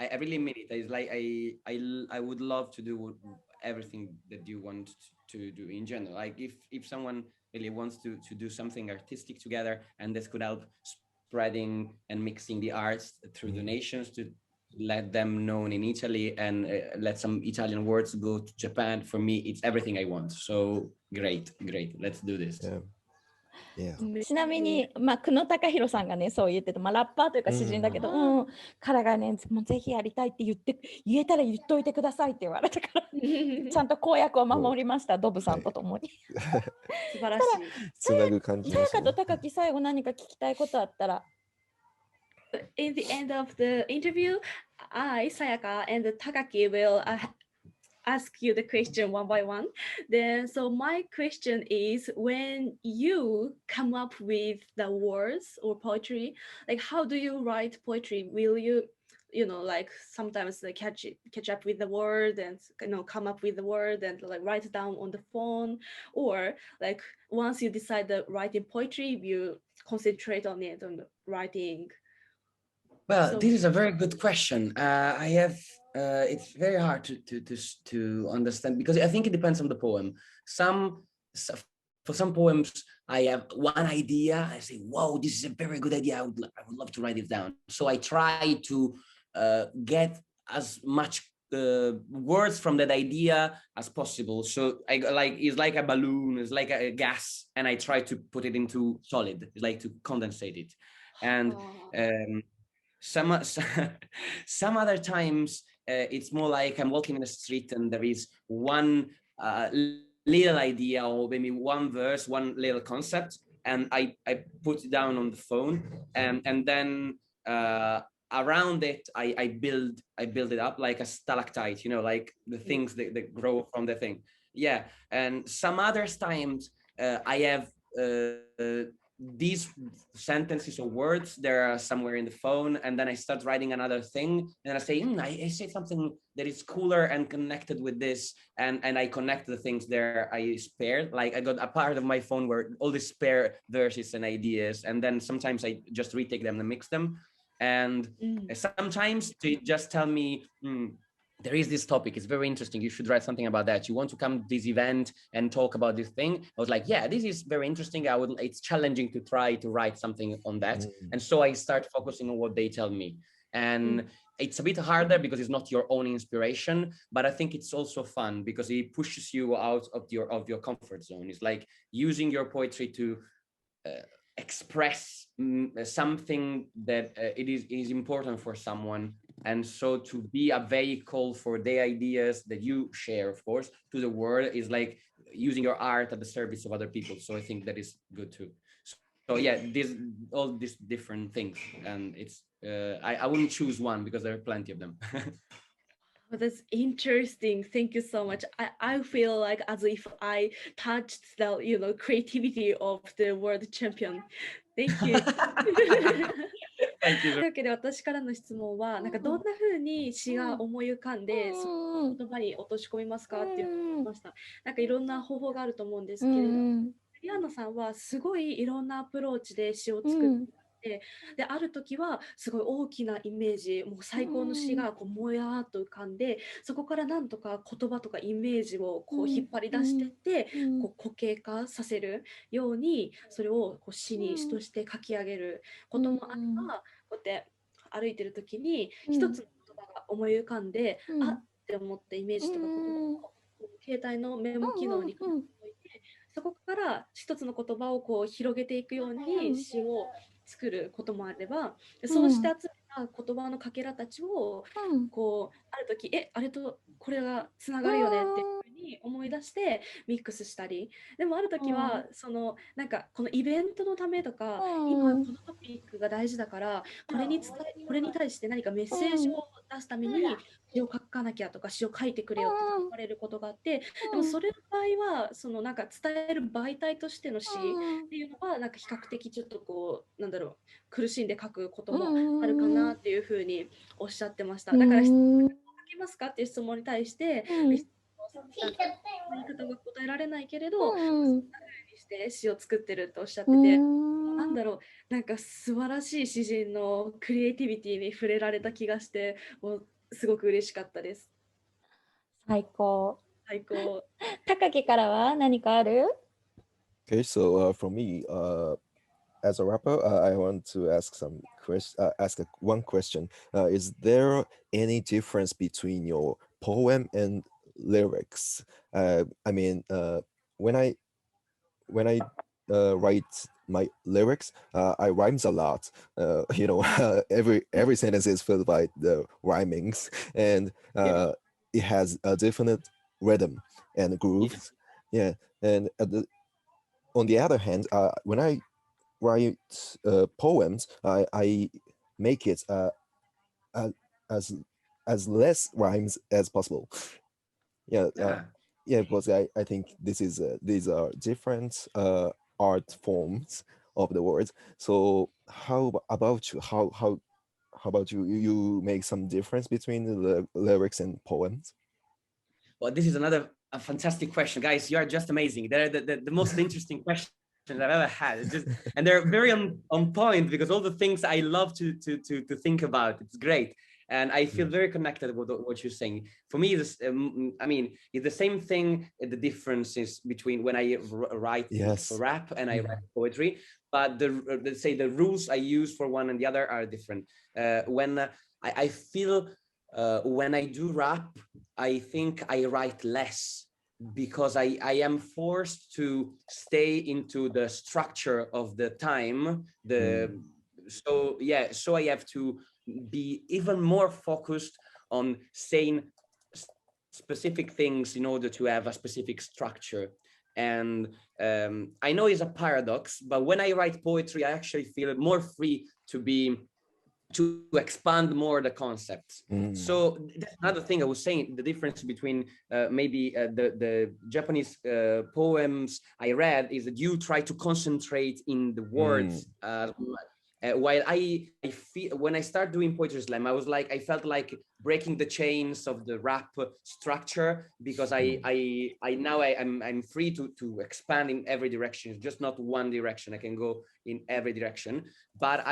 I really mean it. It's like I would love to do everything that you want to do in general. Like if someone really wants to do something artistic together, and this could help spreading and mixing the arts through donations to let them known in Italy and let some Italian words go to Japan. For me, it's everything I want. So great. Let's do this.ちなみに、久野貴弘さんがねそう言ってて、ラッパーというか詩人だけど、彼がねもうぜひやりたいって言えたら言っといてくださいって言われたからちゃんと公約を守りました、ドブさんと共に。素晴らしい。つなぐ感じですね。さやかと高木最後何か聞きたいことあったら。In the end of the interview, Sayaka and Takaki will ask you the question one by one. Then, so my question is, when you come up with the words or poetry, like how do you write poetry? Will you, like sometimes like catch up with the word and come up with the word and like write it down on the phone, or like once you decide that writing poetry, you concentrate on it on writing? Well, this is a very good question. It's very hard to understand because I think it depends on the poem. For some poems, I have one idea. I say, "Whoa, this is a very good idea. I would love to write it down." So I try to get as much words from that idea as possible. So it's like a balloon, it's like a gas, and I try to put it into solid. It's like to condensate it, and some other times it's more like I'm walking in the street and there is one little idea or maybe one verse, one little concept, and I put it down on the phone, and then around it I build it up like a stalactite, like the things that grow from the thing. Yeah, and some other times I have these sentences or words, they're somewhere in the phone, and then I start writing another thing, and I say, I say something that is cooler and connected with this, and I connect the things there I spared. Like I got a part of my phone where all these spare verses and ideas, and then sometimes I just retake them and mix them. And sometimes they just tell me, there is this topic, it's very interesting, you should write something about that. You want to come to this event and talk about this thing? I was like, yeah, this is very interesting. It's challenging to try to write something on that. And so I start focusing on what they tell me. And it's a bit harder because it's not your own inspiration, but I think it's also fun because it pushes you out of your comfort zone. It's like using your poetry to express something that it is important for someone. And so to be a vehicle for the ideas that you share, of course, to the world is like using your art at the service of other people. So I think that is good too. So yeah, all these different things, and it's I wouldn't choose one because there are plenty of them. Oh, that's interesting. Thank you so much. I feel like as if I touched the creativity of the world champion. Thank you. というわけで私からの質問はなんかどんな風に詩が思い浮かんでその言葉に落とし込みますかっていうました。なんかいろんな方法があると思うんですけれど、リアナさんはすごいいろんなアプローチで詩を作ってである時はすごい大きなイメージもう最高の詩がこうもやーっと浮かんでそこからなんとか言葉とかイメージをこう引っ張り出してってこう固形化させるようにそれをこう詩として書き上げることもあればこうやって歩いてる時に一つの言葉が思い浮かんであって思ったイメージとか言葉を携帯のメモ機能に書いておいてそこから一つの言葉をこう広げていくように詩を作ることもあればそうして集めた言葉のかけらたちをこうある時あれとこれがつながるよねっていうふうに思い出してミックスしたりでもある時はそのなんかこのイベントのためとか今このトピックが大事だからこれに対して何かメッセージを出すために詩を書かなきゃとか詩を書いてくれよって言われることがあってでもそれの場合はそのなんか伝える媒体としての詩っていうのはなんか比較的ちょっとこうなんだろう苦しんで書くこともあるかなっていうふうにおっしゃってました。だから書けますかっていう質問に対して言い方が答えられないけれど、そんな風にして詩を作ってるとおっしゃってて、なんだろう、なんか素晴らしい詩人のクリエイティビティに触れられた気がして、もうすごく嬉しかったです。最高。最高。高木からは何かある？ Okay, so for me, as a rapper, I want to ask one question. Is there any difference between your poem and lyrics? I mean, when I write my lyrics, I rhymes a lot. Every sentence is filled by the rhymings, and it has a definite rhythm and grooves. Yeah, and on the other hand, when I write poems, I make it as less rhymes as possible. Yeah, because I think these are different art forms of the words. So how about you? How about you? You make some difference between the lyrics and poems? Well, this is a fantastic question, guys. You are just amazing. They're the most interesting questions I've ever had. And they're very on point because all the things I love to think about. It's great. And I feel very connected with what you're saying. For me, it's the same thing. The difference is between when I write rap and I write poetry, but let's say the rules I use for one and the other are different. When I feel when I do rap, I think I write less because I am forced to stay into the structure of the time. So I have to be even more focused on saying specific things in order to have a specific structure. And I know it's a paradox, but when I write poetry, I actually feel more free to expand more the concepts. So that's another thing I was saying, the difference between maybe the Japanese poems I read is that you try to concentrate in the words while I feel when I start doing poetry slam, I felt like breaking the chains of the rap structure, because I'm free to expand in every direction. It's just not one direction. I can go in every direction. But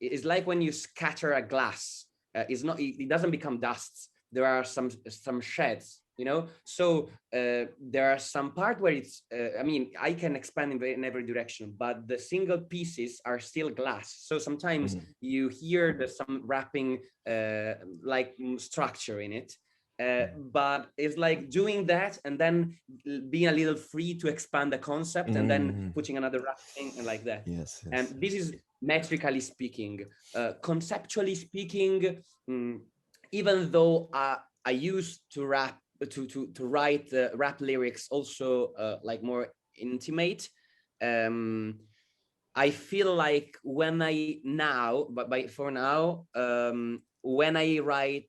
it's like when you scatter a glass, it doesn't become dust. There are some sheds, so there are some part where it's I can expand in every direction, but the single pieces are still glass. So sometimes you hear there's some wrapping like structure in it, but it's like doing that and then being a little free to expand the concept and then putting another wrapping and like that. Yes. And this is metrically speaking. Conceptually speaking, even though I used to rap to write rap lyrics also like more intimate, I feel like when I write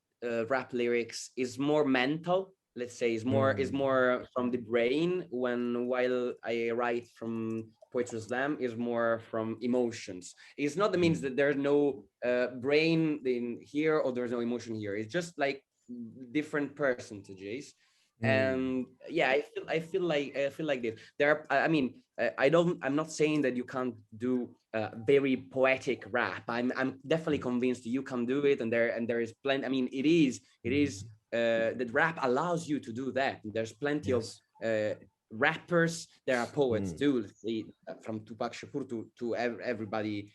rap lyrics is more mental, let's say, is more from the brain, while I write from poetry slam is more from emotions. It's not that means that there's no brain in here or there's no emotion here. It's just like different percentages. And yeah, I feel like this. I'm not saying that you can't do very poetic rap. I'm definitely convinced you can do it, and there is plenty. I mean, it is that rap allows you to do that. There's plenty of rappers. There are poets too, from Tupac Shakur to everybody.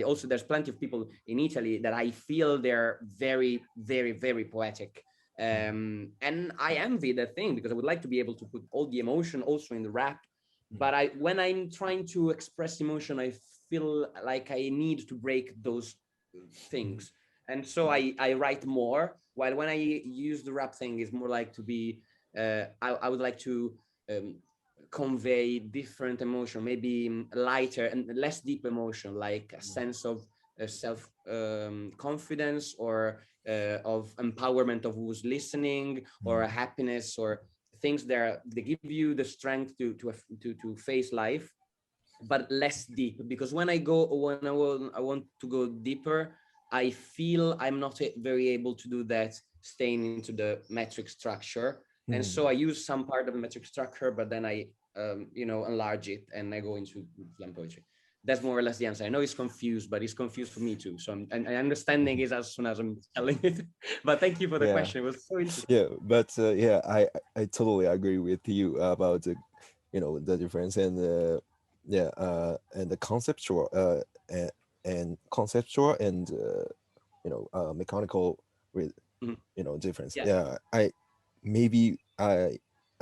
Also, there's plenty of people in Italy that I feel they're very, very, very poetic. And I envy that thing, because I would like to be able to put all the emotion also in the rap. But when I'm trying to express emotion, I feel like I need to break those things. And so I write more, while when I use the rap thing, it's more like to be, I would like to convey different emotion, maybe lighter and less deep emotion, like a sense of self confidence, or of empowerment of who's listening, or a happiness, or things that they give you the strength to face life, but less deep. Because when I want to go deeper, I feel I'm not very able to do that staying into the metric structure. And so I use some part of the metric structure, but then I enlarge it and I go into slam poetry. That's more or less the answer. I know it's confused, but it's confused for me too. So I'm understanding it as soon as I'm telling it. But thank you for the question. It was so interesting. Yeah, but I totally agree with you about the difference, and and the conceptual and mechanical with difference. Yeah,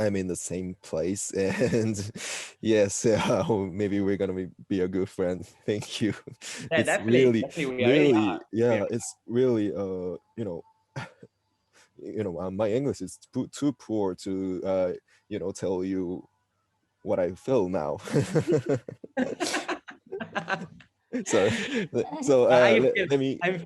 I'm in the same place, and yes, maybe we're gonna be a good friend. Thank you. Yeah, It's definitely, it's really my English is too poor to tell you what I feel now. So I'm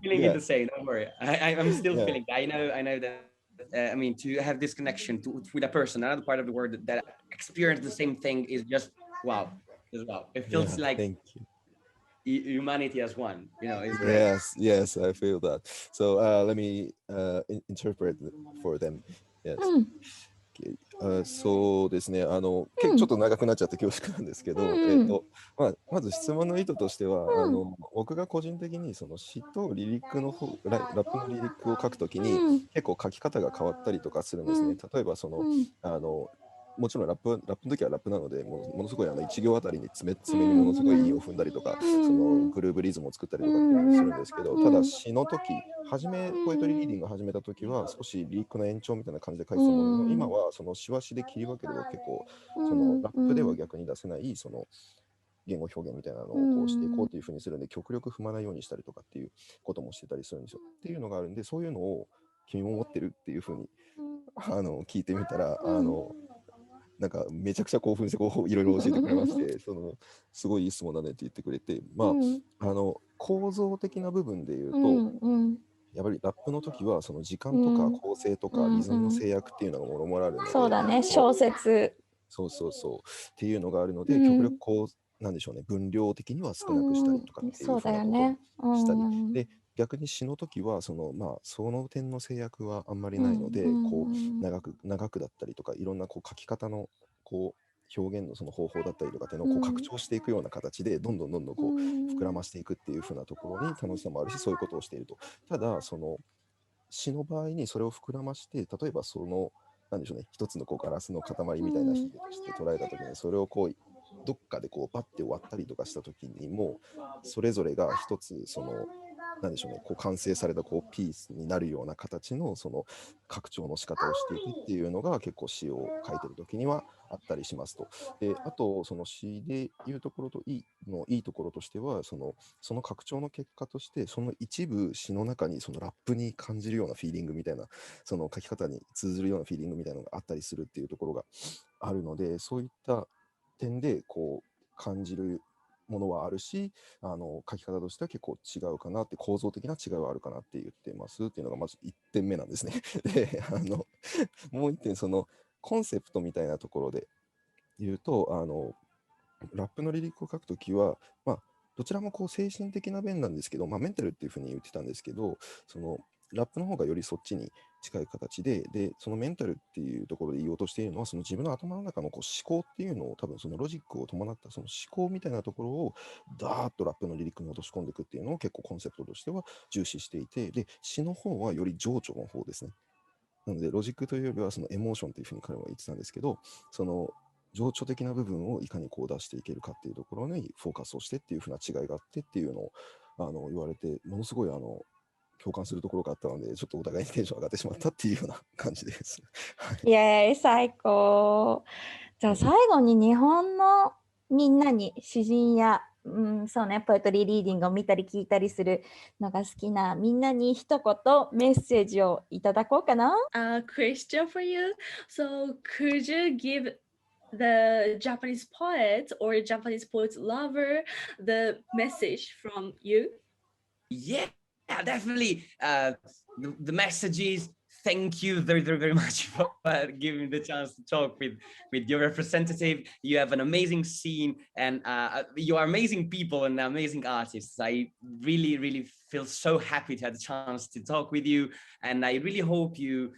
feeling it the same. Don't worry. I'm still feeling. I know that. To have this connection with a person, another part of the world that experience the same thing is just wow. It feels like humanity as one. It's great. Yes, I feel that. So let me interpret for them. Yes. そうですね。ちょっと長くなっちゃって恐縮なんですけど、まず質問の意図としては、僕が個人的にその詩とリリックの方、ラップのリリックを書くときに、結構書き方が変わったりとかするんですね。例えばもちろんラップの時はラップなので、ものすごい1行あたりに詰めにものすごい韻を踏んだりとか、そのグルーブリズムを作ったりとかっていうのをするんですけど、ただ詩の時、ポエトリーリーディングを始めた時は少しリリックの延長みたいな感じで書いてたものの、今はその詩は詩で切り分けると結構そのラップでは逆に出せないその言語表現みたいなのをこうしていこうというふうにするんで、極力踏まないようにしたりとかっていうこともしてたりするんですよ。っていうのがあるんで、そういうのを君も持ってるっていうふうに聞いてみたら、なんかめちゃくちゃ興奮していろいろ教えてくれまして、すごいいい質問だねって言ってくれて、構造的な部分で言うと、やっぱりラップの時はその時間とか構成とかリズムの制約っていうのがもろもろあるので、そうだね、小説。そうっていうのがあるので、極力なんでしょうね、分量的には少なくしたりとかっていうそうふうなこだよね。とをしたり、で逆に詩の時はその点の制約はあんまりないので、こう長くだったりとかいろんなこう書き方のこう表現のその方法だったりとかっていうのをこう拡張していくような形でどんどんこう膨らましていくっていうふうなところに楽しさもあるし、そういうことをしていると。ただその詩の場合にそれを膨らまして、例えばそのなんでしょうね、一つのこうガラスの塊みたいな比喩として捉えた時に、それをこうどっかでこうバッて終わったりとかした時にも、それぞれが一つそのなんでしょうね、こう完成されたこうピースになるような形のその拡張の仕方をしていくっていうのが結構詩を書いてる時にはあったりしますと。で、あとその詩でいうところといいところとしては、その拡張の結果としてその一部詩の中にそのラップに感じるようなフィーリングみたいな、その書き方に通ずるようなフィーリングみたいなのがあったりするっていうところがあるので、そういった点でこう感じるものはあるし、書き方としては結構違うかなって、構造的な違いはあるかなって言ってますっていうのがまず1点目なんですね。で、もう1点、そのコンセプトみたいなところで言うと、ラップのリリックを書くときは、どちらもこう精神的な面なんですけど、メンタルっていうふうに言ってたんですけど、そのラップの方がよりそっちに近い形で、そのメンタルっていうところで言おうとしているのは、その自分の頭の中のこう思考っていうのを、多分そのロジックを伴ったその思考みたいなところを、ダーッとラップのリリックに落とし込んでいくっていうのを結構コンセプトとしては重視していて、で、詩の方はより情緒の方ですね。なので、ロジックというよりは、そのエモーションというふうに彼は言ってたんですけど、その情緒的な部分をいかにこう出していけるかっていうところにフォーカスをしてっていうふうな違いがあってっていうのを言われて、ものすごい共感するところがあったので、ちょっとお互いにテンション上がってしまったっていうような感じです。イエーイ、最高。じゃあ最後に日本のみんなに詩人や、そうね、ポエトリーリーディングを見たり聞いたりするのが好きなみんなに一言メッセージをいただこうかな。Question for you. So could you give the Japanese poet or Japanese poet lover the message from you? Yeah, definitely. The message is thank you very, very, very much for giving me the chance to talk with your representative. You have an amazing scene and you are amazing people and amazing artists. I really, really feel so happy to have the chance to talk with you. And I really hope you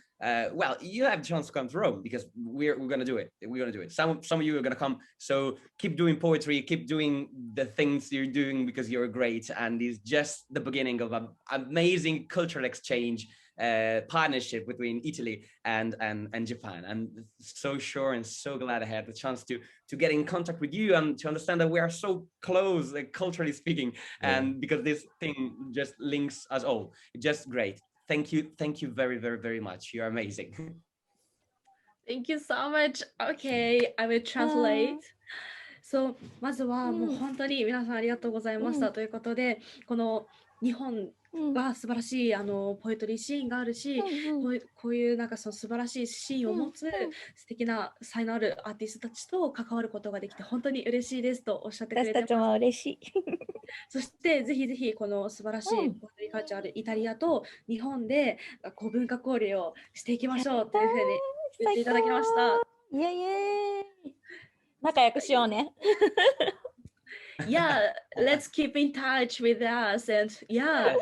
you have a chance to come to Rome because we're gonna do it. We're gonna do it. Some of you are gonna come. So keep doing poetry, keep doing the things you're doing because you're great. And it's just the beginning of an amazing cultural exchange partnership between Italy and Japan. I'm so sure and so glad I had the chance to get in contact with you and to understand that we are so close, like, culturally speaking, and because this thing just links us all. Just great. Thank you very, very, very much. You're amazing. Thank you so much. Okay, I will translate. そう、まずはもう本当に皆さんありがとうございましたということで、この日本は素晴らしいポエトリーシーンがあるし、こういうなんかその素晴らしいシーンを持つ素敵な才能あるアーティストたちと関わることができて本当に嬉しいですとおっしゃってくれてます。私たちも嬉しい。そしてぜひぜひこの素晴らしいポエトリーカルチャーあるイタリアと日本でこう文化交流をしていきましょうというふうに言っていただきました。イエイエーイ。仲良くしようね。Yeah, let's keep in touch with us and yeah.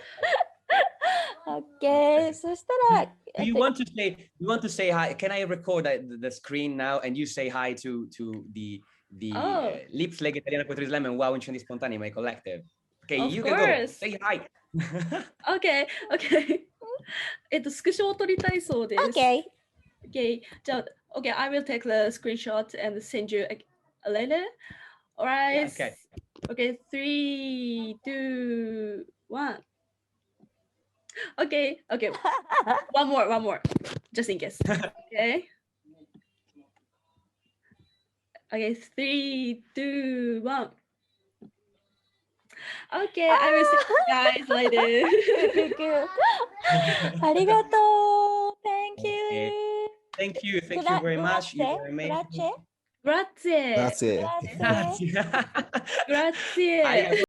Okay, そしたら Do you want to say hi? Can I record the screen now and you say hi to the Lips Lega Italiana Poetry Slam and Wow Incendi Spontanei, my collective. Okay, Of you course. can go. Say hi. Okay, okay. スクショを撮りたいそうです。Okay. Okay, じゃあ、okay, I will take the screenshot and send you a later. Alright. Okay. Okay, 3, 2, 1. Okay, okay. One more. Just in case. Okay. Okay, 3, 2, 1. Okay, I will see you guys later. Good. ありがとう。Thank you. Okay. Thank you very much. You are amazing. Grazie. Grazie. Grazie. Grazie.